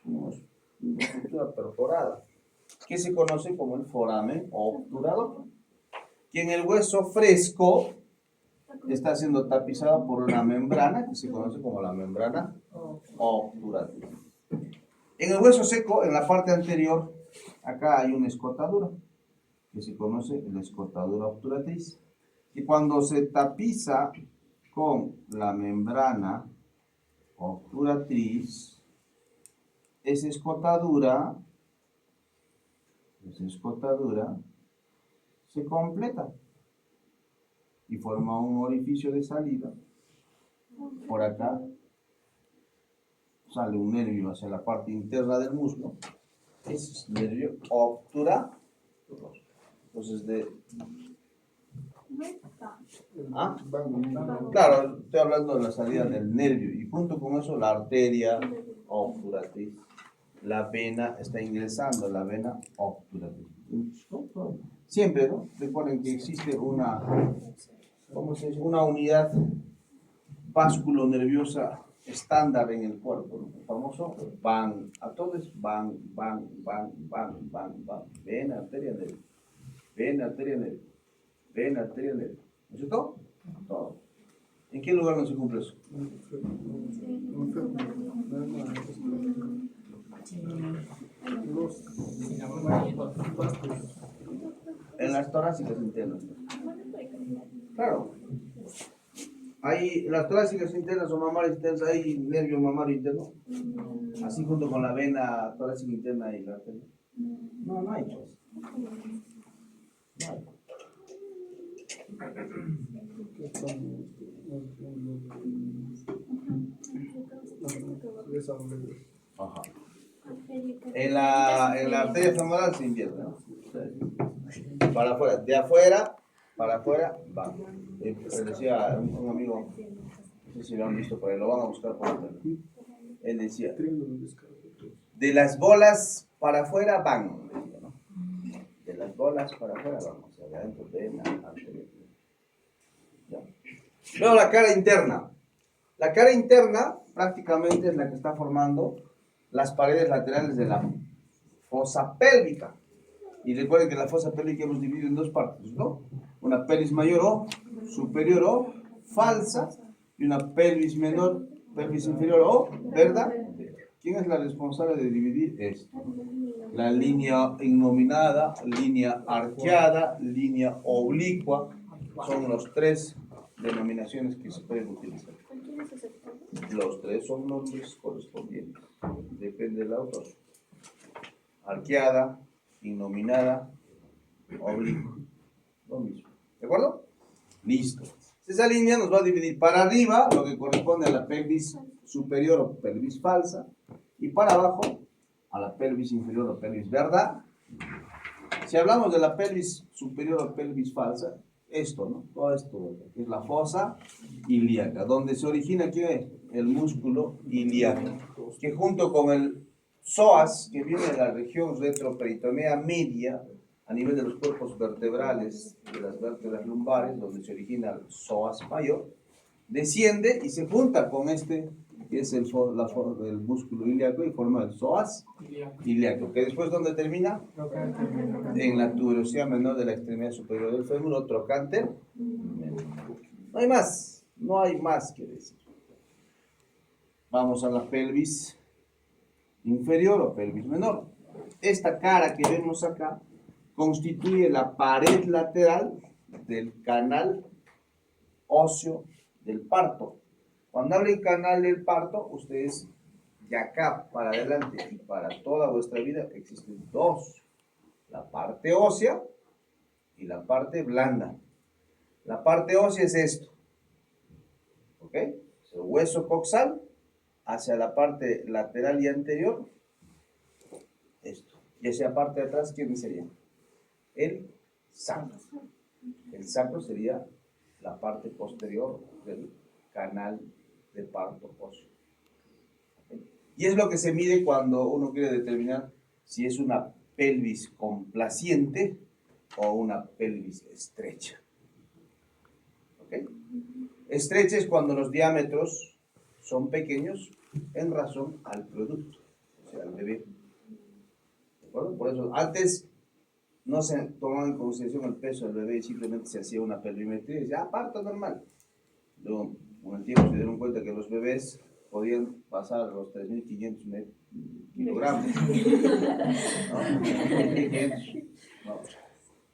[SPEAKER 1] una estructura perforada, que se conoce como el foramen obturador. Que en el hueso fresco está siendo tapizado por una membrana que se conoce como la membrana obturativa. En el hueso seco, en la parte anterior, acá hay una escotadura, que se conoce la escotadura obturatriz. Y cuando se tapiza con la membrana obturatriz, esa escotadura se completa y forma un orificio de salida. Por acá sale un nervio hacia la parte interna del muslo. Ese es el nervio obturador. Entonces, claro, estoy hablando de la salida del nervio y junto con eso la arteria obturatriz. La vena está ingresando, la vena obturatriz. Siempre, ¿no? Recuerden que existe una unidad vasculonerviosa estándar en el cuerpo, ¿no? El famoso van, a todos van, vena, arteria, nervio, vena, arteria, nervio, vena, arteria, nervio. ¿No es cierto? Todo. ¿En qué lugar no se cumple eso? En las torácicas internas. Claro. Hay las torácicas internas o mamarias internas, hay nervio mamario interno. Así junto con la vena torácica interna y la arteria. No hay pues. No hay. Ajá. En la arteria femoral se invierte, ¿no? Para afuera, de afuera para afuera va. Decía un amigo, no sé si lo han visto por ahí, lo van a buscar por internet. Él decía, de las bolas para afuera van, decía, ¿no? De las bolas para afuera van, o sea, de adentro vena, anterior. Luego la cara interna. La cara interna prácticamente es la que está formando las paredes laterales de la fosa pélvica. Y recuerden que la fosa pélvica hemos dividido en dos partes, ¿no? Una pelvis mayor o superior o falsa y una pelvis menor, pelvis inferior o verdadera. ¿Quién es la responsable de dividir esto? La línea innominada, línea arqueada, línea oblicua, son los tres denominaciones que se pueden utilizar. Los tres son nombres correspondientes, depende del autor. Arqueada, innominada, oblicua, lo mismo. ¿De acuerdo? Listo. Esa línea nos va a dividir para arriba lo que corresponde a la pelvis superior o pelvis falsa y para abajo a la pelvis inferior o pelvis verdad. Si hablamos de la pelvis superior o pelvis falsa, esto, ¿no? Todo esto es la fosa ilíaca, donde se origina ¿qué? El músculo ilíaco, que junto con el psoas, que viene de la región retroperitonea media, a nivel de los cuerpos vertebrales, de las vértebras lumbares, donde se origina el psoas mayor, desciende y se junta con este, que es el músculo ilíaco, y forma el psoas ilíaco, que después, ¿dónde termina? En la tuberosidad menor de la extremidad superior del fémur, o trocánter. No hay más, no hay más que decir. Vamos a la pelvis inferior o pelvis menor. Esta cara que vemos acá constituye la pared lateral del canal óseo del parto. Cuando hablo del canal del parto, ustedes de acá para adelante y para toda vuestra vida existen dos: la parte ósea y la parte blanda. La parte ósea es esto, ¿ok? Es el hueso coxal hacia la parte lateral y anterior, esto. Y hacia la parte de atrás, ¿quién sería? El sacro. El sacro sería la parte posterior del canal de parto óseo. ¿Okay? Y es lo que se mide cuando uno quiere determinar si es una pelvis complaciente o una pelvis estrecha. ¿Okay? Estrecha es cuando los diámetros son pequeños en razón al producto, o sea, al bebé. ¿De acuerdo? Por eso, antes no se tomaba en consideración el peso del bebé y simplemente se hacía una pelvimetría y decía, parto normal. Luego, con el tiempo se dieron cuenta que los bebés podían pasar los 3.500 kilogramos. ¿No? 3.500. ¿No?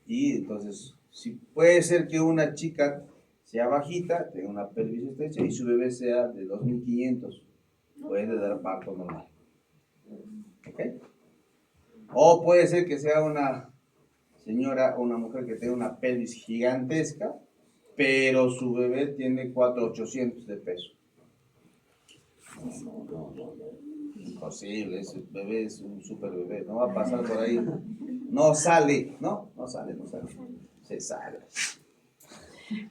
[SPEAKER 1] Y entonces, si puede ser que una chica sea bajita, tenga una pelvis estrecha y su bebé sea de 2.500, puede dar parto normal. ¿Ok? O puede ser que sea una señora o una mujer que tenga una pelvis gigantesca, pero su bebé tiene 4.800 de peso. No. Imposible, ese bebé es un super bebé, no va a pasar por ahí. No sale. Se sale.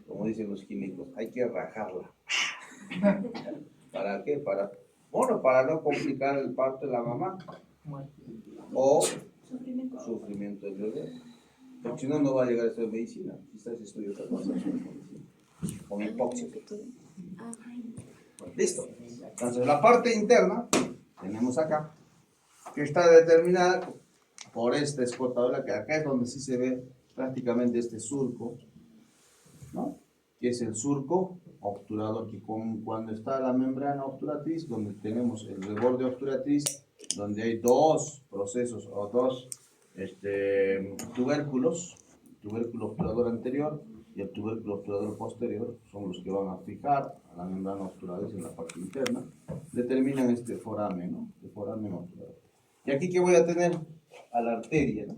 [SPEAKER 1] Como dicen los químicos, hay que rajarla. ¿Para qué? Para no complicar el parto de la mamá o sufrimiento del bebé. Porque si no, no va a llegar a estudiar medicina. Quizás estudie otra cosa. Con hipoxia. Listo. Entonces, la parte interna, tenemos acá, que está determinada por esta escotadura, que acá es donde sí se ve prácticamente este surco, ¿no? Que es el surco obturador, que cuando está la membrana obturatriz, donde tenemos el reborde obturatriz, donde hay dos procesos o dos tubérculos, el tubérculo obturador anterior y el tubérculo obturador posterior, son los que van a fijar a la membrana obturadora en la parte interna, determinan este foramen, ¿no? El foramen obturador. Y aquí que voy a tener a la arteria, ¿no?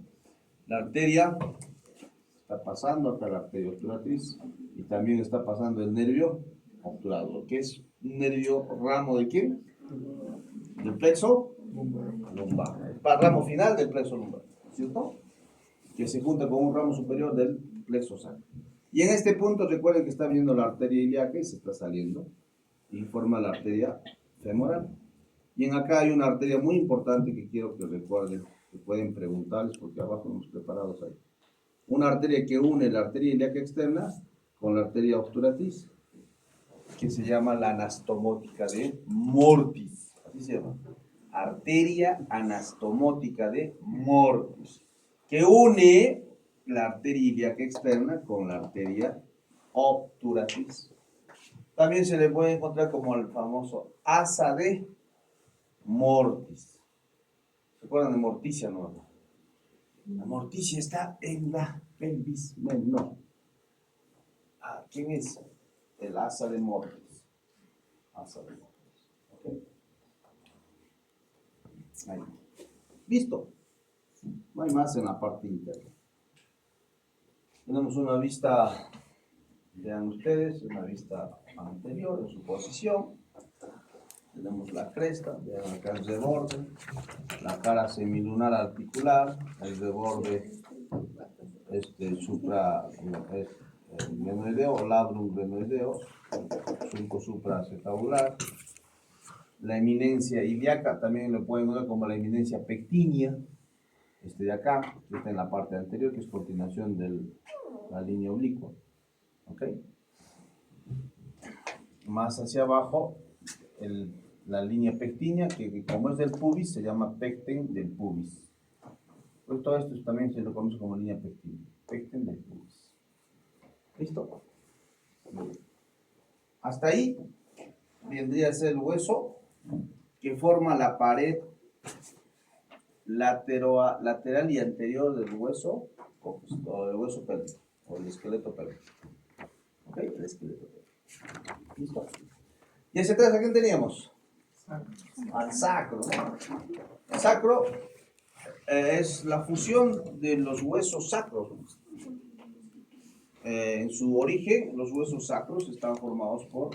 [SPEAKER 1] La arteria está pasando hasta la arteria obturatriz y también está pasando el nervio obturador, que es un nervio ramo de ¿quién? Del plexo lumbar. El ramo final del plexo lumbar, ¿cierto? Que se junta con un ramo superior del plexo sacro. Y en este punto recuerden que está viendo la arteria ilíaca y se está saliendo y forma la arteria femoral. Y en acá hay una arteria muy importante que quiero que recuerden, que pueden preguntarles porque abajo hemos preparado ahí. Una arteria que une la arteria ilíaca externa con la arteria obturatriz. que se llama la anastomótica de mortis. Así se llama. Arteria anastomótica de mortis, que une la arteria ilíaca externa con la arteria obturatriz. También se le puede encontrar como el famoso asa de mortis. ¿Se acuerdan de Morticia, no? La morticia está en la pelvis menor. ¿Quién es? El asa de mortis. Asa de mortis. ¿Okay? Ahí. Listo. No hay más en la parte interna. Tenemos una vista, vean ustedes, una vista anterior en su posición. Tenemos la cresta, vean acá el reborde, la cara semilunar articular, el reborde glenoideo o labrum glenoideo, surco supraacetabular, la eminencia ilíaca, también lo pueden ver como la eminencia pectínea, de acá, que está en la parte anterior, que es continuación de la línea oblicua. ¿Ok? Más hacia abajo, la línea pectínea, que como es del pubis, se llama pecten del pubis. Pues todo esto también se lo conoce como línea pectínea, pecten del pubis. ¿Listo? Hasta ahí vendría a ser el hueso que forma la pared lateral y anterior del hueso, o del hueso pélvico, o el esqueleto pélvico. ¿Ok? El esqueleto pélvico. ¿Listo? Y hacia atrás, ¿a quién teníamos? Al sacro. El sacro es la fusión de los huesos sacros. En su origen, los huesos sacros están formados por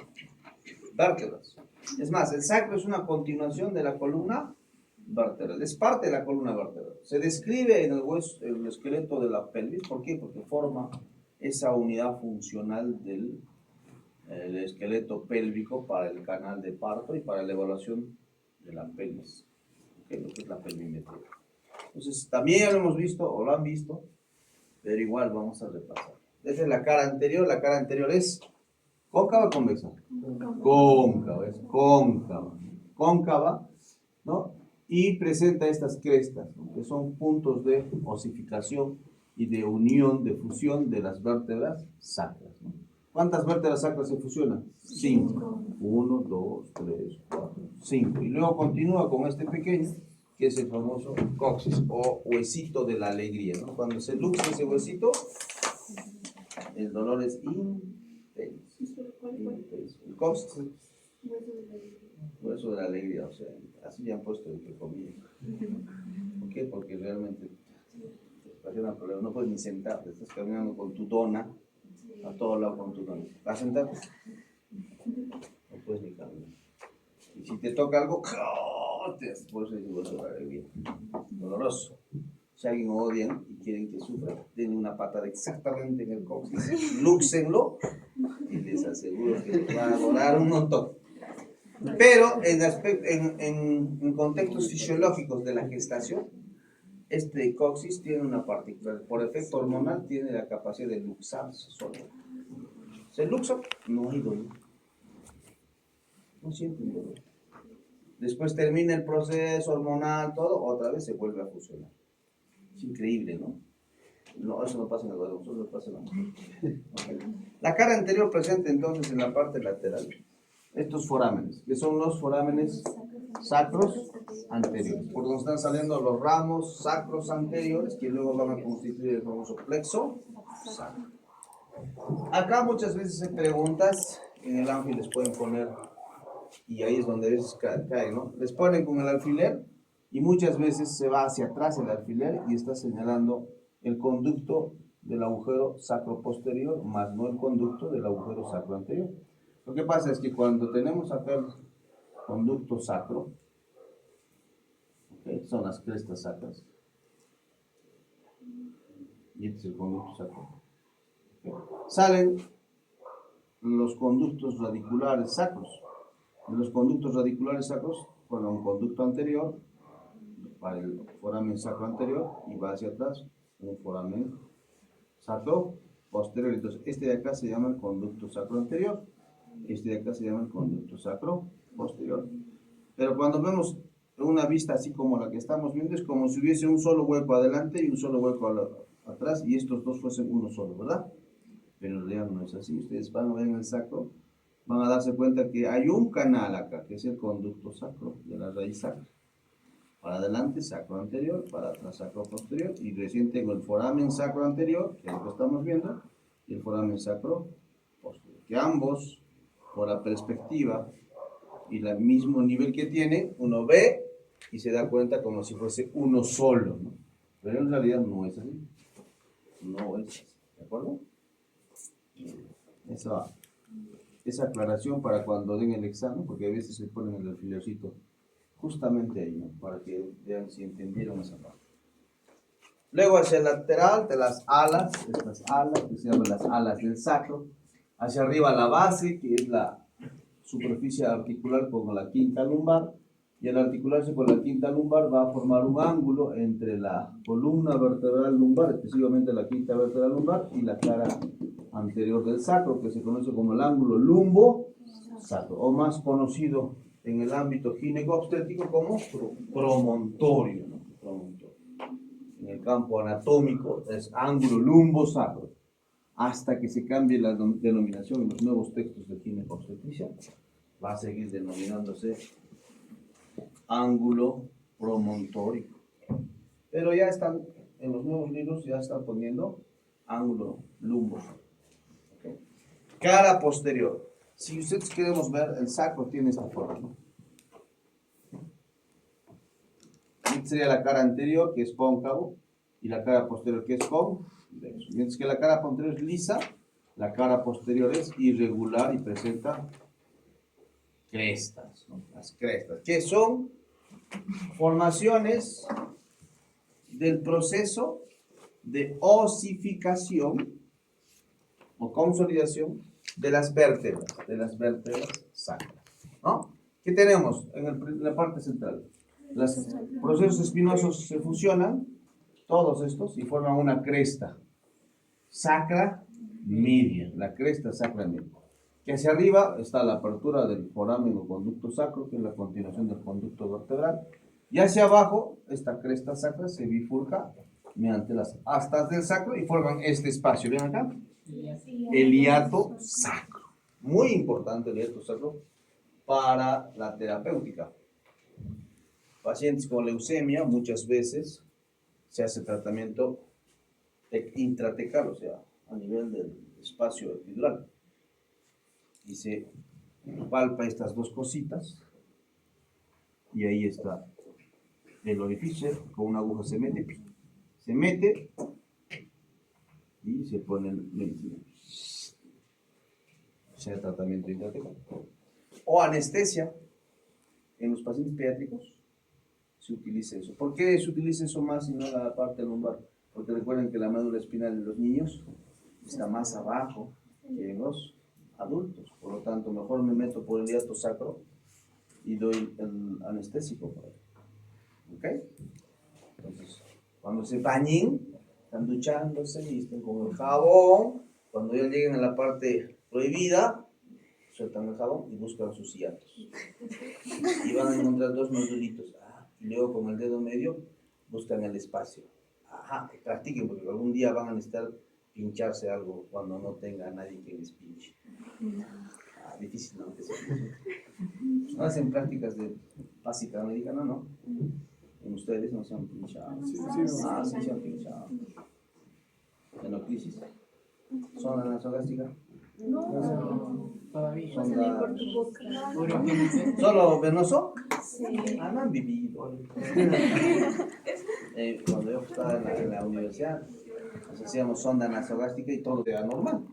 [SPEAKER 1] vértebras. Es más, el sacro es una continuación de la columna vertebral, es parte de la columna vertebral. Se describe en el esqueleto de la pelvis. ¿Por qué? Porque forma esa unidad funcional del esqueleto pélvico para el canal de parto y para la evaluación de la pelvis, que es lo que es la pelvimetría. Entonces, también ya lo hemos visto, o lo han visto, pero igual vamos a repasar. Desde la cara anterior es cóncava o convexa. Cóncava, es cóncava. Cóncava, ¿no? Y presenta estas crestas, ¿no? Que son puntos de osificación y de unión, de fusión de las vértebras sacras, ¿no? ¿Cuántas vértebras sacras se fusionan? 5. 1, 2, 3, 4, 5. Y luego continúa con este pequeño, que es el famoso coxis o huesito de la alegría, ¿no? Cuando se luxa ese huesito, el dolor es intenso. El coxis, hueso de la alegría, o sea, así ya han puesto entre comillas. ¿Por qué? Porque realmente te ocasiona problemas, no puedes ni sentarte, estás caminando con tu dona, a todo lado con tu dona. ¿Vas a sentarte? No puedes ni caminar. Y si te toca algo, por eso es hueso de la alegría. Doloroso. Si alguien odian y quieren que sufra, denle una patada exactamente en el coxis, lúxenlo y les aseguro que les va a doler un montón. Pero en contextos fisiológicos de la gestación, este coxis tiene una particularidad. Por efecto hormonal, tiene la capacidad de luxarse solo. Se luxa, no hay dolor. No sienten dolor. Después termina el proceso hormonal, todo, otra vez se vuelve a fusionar. Es increíble, ¿no? No, eso no pasa en el huevo, eso no pasa en la mujer. La cara anterior presente entonces en la parte lateral estos forámenes, que son los forámenes sacros anteriores, por donde están saliendo los ramos sacros anteriores, que luego van a constituir el famoso plexo sacro. Acá muchas veces se preguntas, en el ángel les pueden poner, y ahí es donde a veces caen, ¿no? Les ponen con el alfiler, y muchas veces se va hacia atrás el alfiler y está señalando el conducto del agujero sacro posterior, más no el conducto del agujero sacro anterior. Lo que pasa es que cuando tenemos acá el conducto sacro, ¿okay? Son las crestas sacras, y este es el conducto sacro. ¿Okay? Salen los conductos radiculares sacros. De los conductos radiculares sacros, forma un conducto anterior para el foramen sacro anterior y va hacia atrás un foramen sacro posterior. Entonces, este de acá se llama el conducto sacro anterior. Este de acá se llama el conducto sacro posterior. Pero cuando vemos una vista así como la que estamos viendo, es como si hubiese un solo hueco adelante y un solo hueco atrás, y estos dos fuesen uno solo, ¿verdad? Pero en realidad no es así. Ustedes van a ver en el sacro, van a darse cuenta que hay un canal acá, que es el conducto sacro de la raíz sacra. Para adelante, sacro anterior, para atrás, sacro posterior, y recién tengo el foramen sacro anterior, que es lo que estamos viendo, y el foramen sacro posterior, que ambos, por la perspectiva y el mismo nivel que tiene, uno ve y se da cuenta como si fuese uno solo, ¿no? Pero en realidad no es así. No es así, ¿de acuerdo? Esa aclaración para cuando den el examen, porque a veces se ponen el alfilercito justamente ahí, ¿no? Para que vean si entendieron esa parte. Luego hacia el lateral de las alas, estas alas que se llaman las alas del sacro, hacia arriba la base, que es la superficie articular con la quinta lumbar, y al articularse con la quinta lumbar va a formar un ángulo entre la columna vertebral lumbar, específicamente la quinta vertebral lumbar, y la cara anterior del sacro, que se conoce como el ángulo lumbo-sacro, o más conocido en el ámbito gineco-obstétrico como promontorio, ¿no? Promontorio. En el campo anatómico es ángulo lumbo-sacro, hasta que se cambie la denominación en los nuevos textos de gineco-obstetricia, va a seguir denominándose ángulo promontórico. Pero ya están, en los nuevos libros ya están poniendo ángulo lumbo. ¿Okay? Cara posterior. Si ustedes queremos ver, el sacro tiene esta forma, ¿no? Esta sería la cara anterior, que es cóncavo, y la cara posterior, que es convexo. Mientras que la cara posterior es lisa, la cara posterior es irregular y presenta crestas, ¿no? Las crestas, que son formaciones del proceso de osificación o consolidación de las vértebras sacras, ¿no? ¿Qué tenemos en la parte central? Los procesos espinosos se fusionan, todos estos, y forman una cresta sacra media, la cresta sacra media. Que hacia arriba está la apertura del foramen o conducto sacro, que es la continuación del conducto vertebral, y hacia abajo, esta cresta sacra se bifurca mediante las astas del sacro y forman este espacio. ¿Ven acá? El hiato sacro. Muy importante el hiato sacro para la terapéutica. Pacientes con leucemia, muchas veces se hace tratamiento intratecal, o sea, a nivel del espacio epidural. Y se palpa estas dos cositas, y ahí está el orificio, con una aguja se mete y se pone el medicina. O sea, tratamiento intratecal. O anestesia, en los pacientes pediátricos se utiliza eso. ¿Por qué se utiliza eso más y no la parte lumbar? Porque recuerden que la médula espinal de los niños está más abajo que en los adultos. Por lo tanto, mejor me meto por el hiato sacro y doy el anestésico para él. ¿Ok? Entonces, cuando se bañen, están duchándose y estén con el jabón. Cuando ya lleguen a la parte prohibida, sueltan el jabón y buscan sus hiatos. Y van a encontrar dos nodulitos. Y luego con el dedo medio buscan el espacio. Ajá, que practiquen, porque algún día van a necesitar pincharse algo cuando no tenga nadie que les pinche. Difícil, ¿no? No hacen prácticas de básica americana, ¿no? En ustedes no se han pinchado. Sí se han pinchado. En la crisis. ¿Sonda nasogástrica?
[SPEAKER 2] No, todavía.
[SPEAKER 1] ¿Solo venoso?
[SPEAKER 2] Sí.
[SPEAKER 1] No han vivido. Cuando yo estaba en la universidad, nos hacíamos sonda nasogástrica y todo era normal.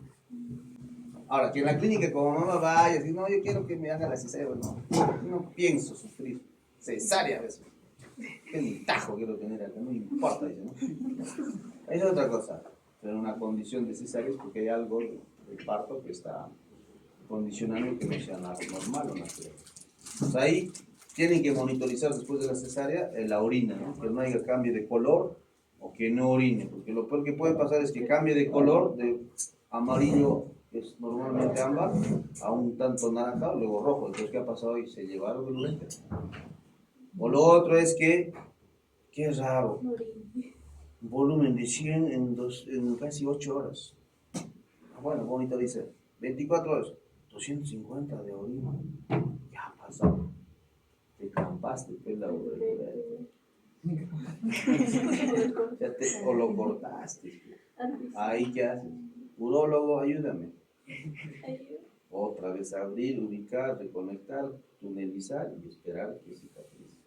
[SPEAKER 1] Ahora, que en la clínica como mamá vaya, y no, yo quiero que me haga la cesárea, no pienso sufrir cesárea a veces. Qué tajo quiero tener acá, no importa, dice, ¿no? Es otra cosa, pero una condición de cesárea es porque hay algo del parto que está condicionando que no sea nada normal o natural. Pues ahí tienen que monitorizar después de la cesárea la orina, ¿no? Que no haya cambio de color o que no orine, porque lo peor que puede pasar es que cambie de color de amarillo que es normalmente ámbar, a un tanto naranja, luego rojo. Entonces, ¿qué ha pasado hoy? Se llevaron el uréter. O lo otro es que, qué raro, un volumen de 100 en casi 8 horas. Bueno, bonito dice, 24 horas, 250 de orina. ¿Qué ha pasado? Te campaste, pues, la ureter. O lo cortaste. Ahí, ¿qué haces? Urólogo, ayúdame. Otra vez abrir, ubicar, reconectar, tunelizar y esperar que cicatrice.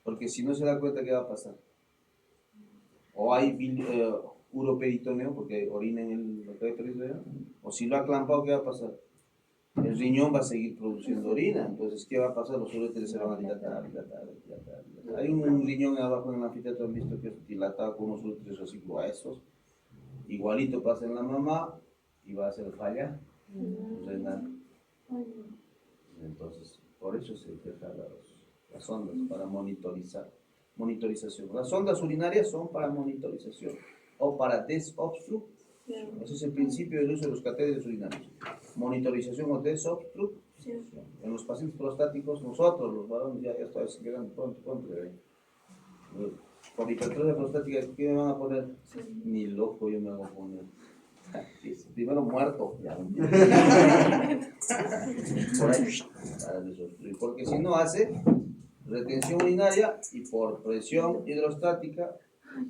[SPEAKER 1] Porque si no se da cuenta, ¿qué va a pasar? O hay uroperitoneo, porque orina en el peritoneo, o si lo ha clampado, ¿qué va a pasar? El riñón va a seguir produciendo orina, entonces, ¿qué va a pasar? Los uréteres se van a dilatar. Hay un riñón abajo en el anfiteatro, han visto que es dilatado con unos uréteres así gruesos. Igualito pasa en la mamá y va a hacer falla renal. Entonces, por eso se deja las sondas para monitorización. Las sondas urinarias son para monitorización o para desobstrucción. Ese es el principio del uso de los catéteres urinarios. Monitorización o desobstrucción. En los pacientes prostáticos, nosotros, los varones, ya está quedando pronto. Por hipertrofia prostática, ¿qué me van a poner? Ni loco yo me voy a poner. Primero muerto, ya. Por ahí, para desobstruir. Porque si no hace retención urinaria y por presión hidrostática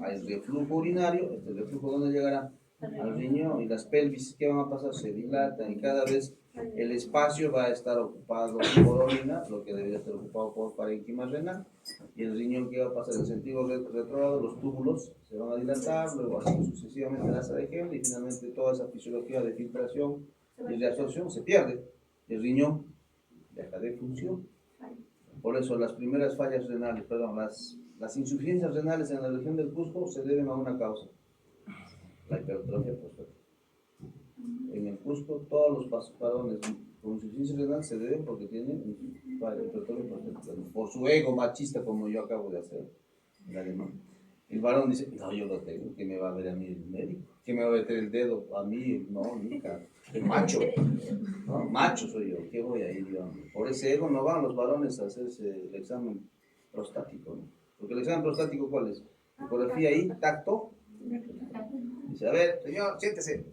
[SPEAKER 1] hay reflujo urinario. Este reflujo, ¿dónde llegará? Al riñón, y las pelvis, ¿qué van a pasar? Se dilatan y cada vez el espacio va a estar ocupado por orina, lo que debería estar ocupado por parénquima renal, y el riñón, ¿qué va a pasar? En sentido retrógrado, los túbulos se van a dilatar, luego así sucesivamente la asa de Henle, y finalmente toda esa fisiología de filtración y de absorción se pierde. El riñón deja de función. Por eso las primeras fallas renales, las insuficiencias renales en la región del Cusco se deben a una causa: la hipertrofia prostática. En el Cusco, todos los varones con insuficiencia renal se deben porque tienen hipertrofia prostática. Por su ego machista, como yo acabo de hacer en alemán. El varón dice: no, yo lo tengo, ¿qué me va a ver a mí el médico? ¿Qué me va a meter el dedo a mí? No, nunca. El macho. No, macho soy yo, ¿qué voy a ir yo? Por ese ego no van los varones a hacerse el examen prostático, ¿no? Porque el examen prostático, ¿cuál es? Ecografía y tacto. Dice: a ver, señor, siéntese.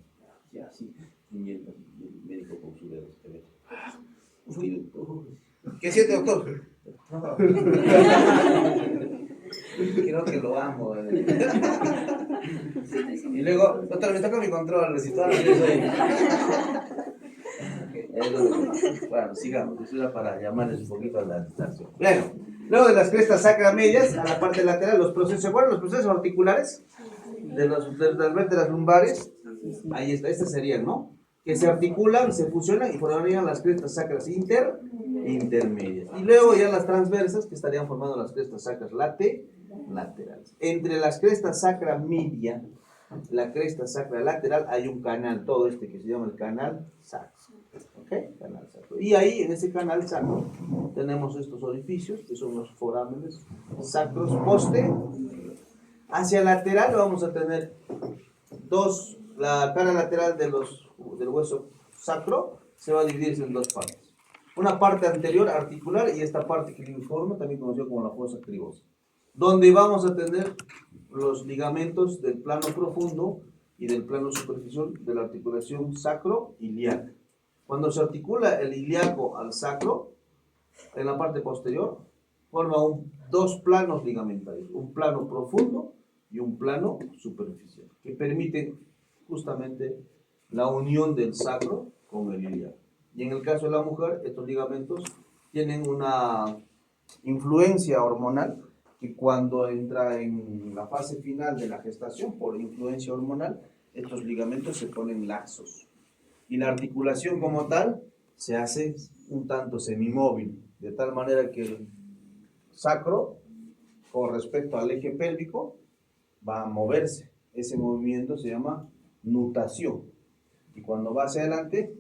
[SPEAKER 1] Ya, sí. Y el médico con su dedo. ¿Qué siente, doctor? Creo que lo amo. Y luego, doctor, me toca mi control. Si todas las veces bueno, sigamos. Eso era para llamarles un poquito a la distracción. Bueno, luego de las crestas sacras medias, a la parte lateral, los procesos, ¿se acuerdan los procesos articulares? De las vértebras lumbares. Ahí está, estas serían, ¿no? Que se articulan, se fusionan y formarían las crestas sacras intermedias. Y luego ya las transversas, que estarían formando las crestas sacras laterales. Entre las crestas sacra media, la cresta sacra lateral, hay un canal, todo este que se llama el canal sacro. ¿Ok? Canal sacro. Y ahí, en ese canal sacro, tenemos estos orificios, que son los forámenes sacros poste. Hacia lateral vamos a tener la cara lateral del hueso sacro se va a dividir en dos partes. Una parte anterior articular y esta parte cribiforme, también conocida como la fosa cribosa, donde vamos a tener los ligamentos del plano profundo y del plano superficial de la articulación sacro-ilíaca. Cuando se articula el ilíaco al sacro, en la parte posterior, forma dos planos ligamentarios, un plano profundo y un plano superficial, que permiten justamente la unión del sacro con el ilíaco. Y en el caso de la mujer, estos ligamentos tienen una influencia hormonal que cuando entra en la fase final de la gestación, por influencia hormonal, estos ligamentos se ponen laxos. Y la articulación como tal se hace un tanto semimóvil, de tal manera que el sacro, con respecto al eje pélvico, va a moverse. Ese movimiento se llama nutación. Y cuando va hacia adelante,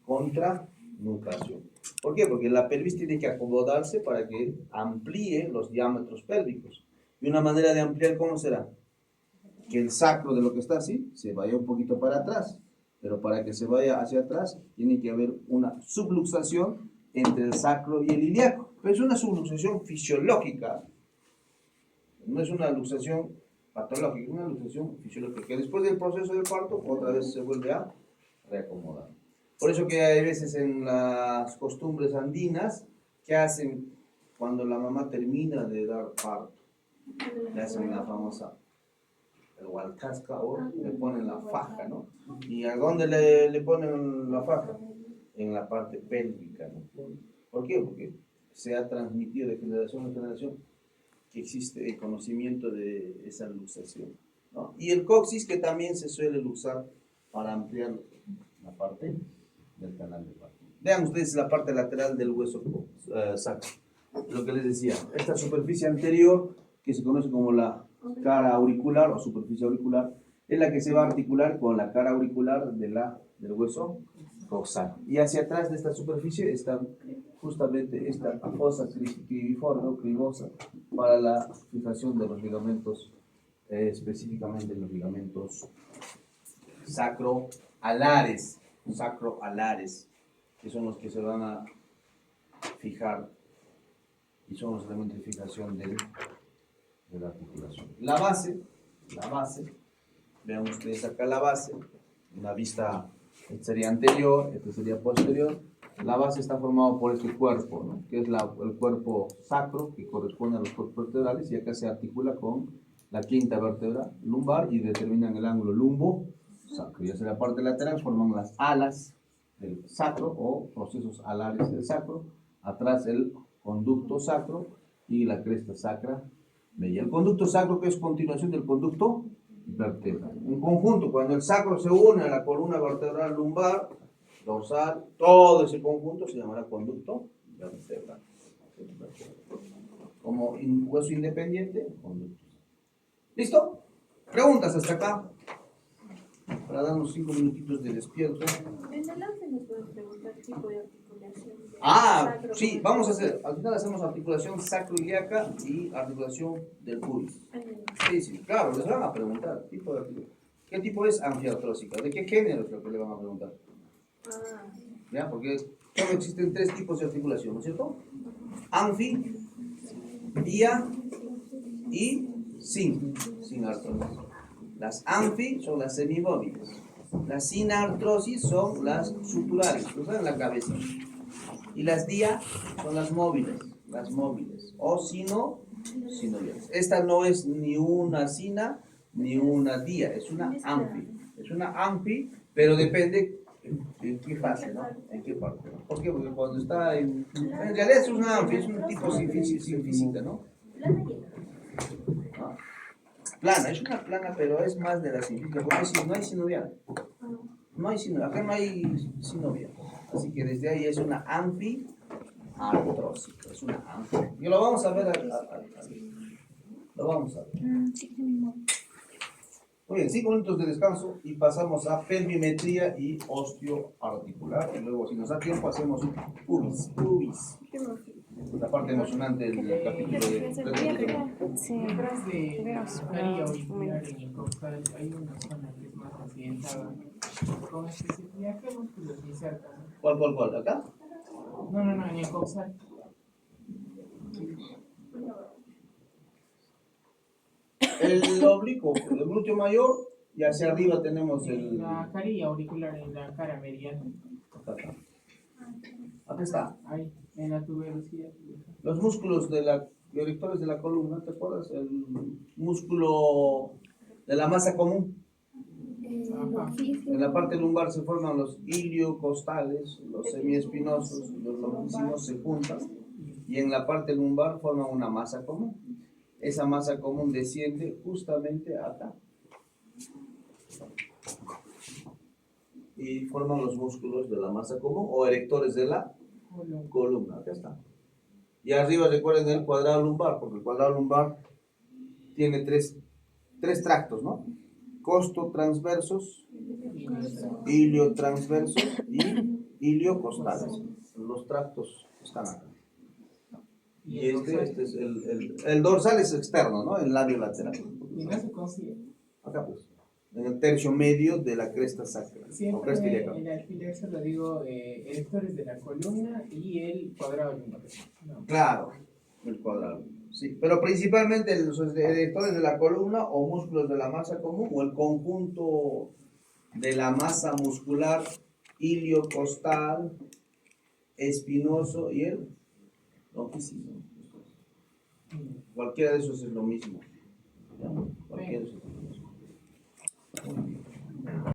[SPEAKER 1] contranutación. ¿Por qué? Porque la pelvis tiene que acomodarse para que amplíe los diámetros pélvicos. Y una manera de ampliar, ¿cómo será? Que el sacro de lo que está así se vaya un poquito para atrás. Pero para que se vaya hacia atrás, tiene que haber una subluxación entre el sacro y el ilíaco. Pero es una subluxación fisiológica, no es una luxación patológica, es una luxación fisiológica, que después del proceso del parto, otra vez se vuelve a reacomodar. Por eso que hay veces en las costumbres andinas, que hacen cuando la mamá termina de dar parto, le hacen la famosa el hualcasca o le ponen la faja, ¿no? ¿Y a dónde le ponen la faja? En la parte pélvica, ¿no? ¿Por qué? Porque se ha transmitido de generación en generación que existe el conocimiento de esa luxación, ¿no? Y el coxis, que también se suele luxar para ampliar la parte del canal de parto. Vean ustedes la parte lateral del hueso sacro. Lo que les decía, esta superficie anterior, que se conoce como la cara auricular o superficie auricular, es la que se va a articular con la cara auricular del hueso coxal. Y hacia atrás de esta superficie está justamente esta fosa cribiforme o cribosa para la fijación de los ligamentos, específicamente los ligamentos sacroalares, que son los que se van a fijar y son los elementos de fijación de la articulación. La base, vean ustedes acá la base, una vista, esta sería anterior, esta sería posterior. La base está formada por este cuerpo, ¿no? Que es el cuerpo sacro, que corresponde a los cuerpos vertebrales, y acá se articula con la quinta vértebra lumbar y determinan el ángulo lumbo-sacro. Y hacia la parte lateral forman las alas del sacro o procesos alares del sacro, atrás el conducto sacro y la cresta sacra media. El conducto sacro, que es continuación del conducto vertebral. En conjunto, cuando el sacro se une a la columna vertebral lumbar, dorsal, todo ese conjunto se llamará conducto vertebral. Como hueso independiente, conducto. ¿Listo? ¿Preguntas hasta acá? Para darnos 5 minutitos de despierto.
[SPEAKER 3] En adelante nos pueden preguntar tipo de articulación.
[SPEAKER 1] Sí, vamos a hacer. Al final hacemos articulación sacroiliaca y articulación del pubis. Sí, claro, les van a preguntar. Tipo de articulación. ¿Qué tipo es anfiartrósica? ¿De qué género es lo que le van a preguntar? ¿Ya? Porque solo existen 3 tipos de articulación, ¿no es cierto? Anfi, dia y sin artrosis. Las anfi son las semimóviles. Las sin artrosis son las suturales, que están en la cabeza. Y las dia son las móviles, o sinoviales. Esta no es ni una sina ni una dia, es una anfi. Es una anfi, pero depende en qué fase, ¿no? En qué parte, ¿no? ¿Por qué? Porque cuando está en realidad es una anfi, es un tipo sin física, ¿no? Plana, es una plana, pero es más de la científica, porque no hay sinovial. Acá no hay sinovial. Así que desde ahí es una anfiartrósica, es una anfi. Y lo vamos a ver, lo vamos a ver. Muy bien, 5 minutos de descanso y pasamos a pelvimetría y osteoarticular. Y luego, si nos da tiempo, hacemos pubis. La parte emocionante del capítulo de
[SPEAKER 2] Sí. Detrás de la caría auricular en el coxal hay una zona que es más accidentada. Con especificidad, ¿qué músculos se insertan?
[SPEAKER 1] ¿Cuál? ¿Acá?
[SPEAKER 2] No, en el coxal.
[SPEAKER 1] El oblicuo, el glúteo mayor, y hacia arriba tenemos
[SPEAKER 2] la carilla auricular en la cara mediana.
[SPEAKER 1] Acá está.
[SPEAKER 2] Ahí, en la tuberosidad.
[SPEAKER 1] Los músculos erectores de la columna, ¿te acuerdas? El músculo de la masa común. En la parte lumbar se forman los iliocostales, los semiespinosos, los longisimos se juntan y en la parte lumbar forman una masa común. Esa masa común desciende justamente acá y forman los músculos de la masa común o erectores de la columna. Acá está. Y arriba recuerden el cuadrado lumbar, porque el cuadrado lumbar tiene tres tractos, ¿no? Costotransversos, iliotransversos y iliocostales. Los tractos están acá. Y este es el dorsal es externo, ¿no? El labio lateral.
[SPEAKER 2] Y no se consigue.
[SPEAKER 1] Acá pues. en el tercio medio de la cresta sacra. O
[SPEAKER 2] Siempre
[SPEAKER 1] cresta ilíaca.
[SPEAKER 2] el alfiler se lo digo erectores de la columna y el cuadrado lumbar. No.
[SPEAKER 1] Claro, el cuadrado. Sí, pero principalmente los erectores de la columna o músculos de la masa común o el conjunto de la masa muscular iliocostal, espinoso y el longísimo. Cualquiera de esos es lo mismo.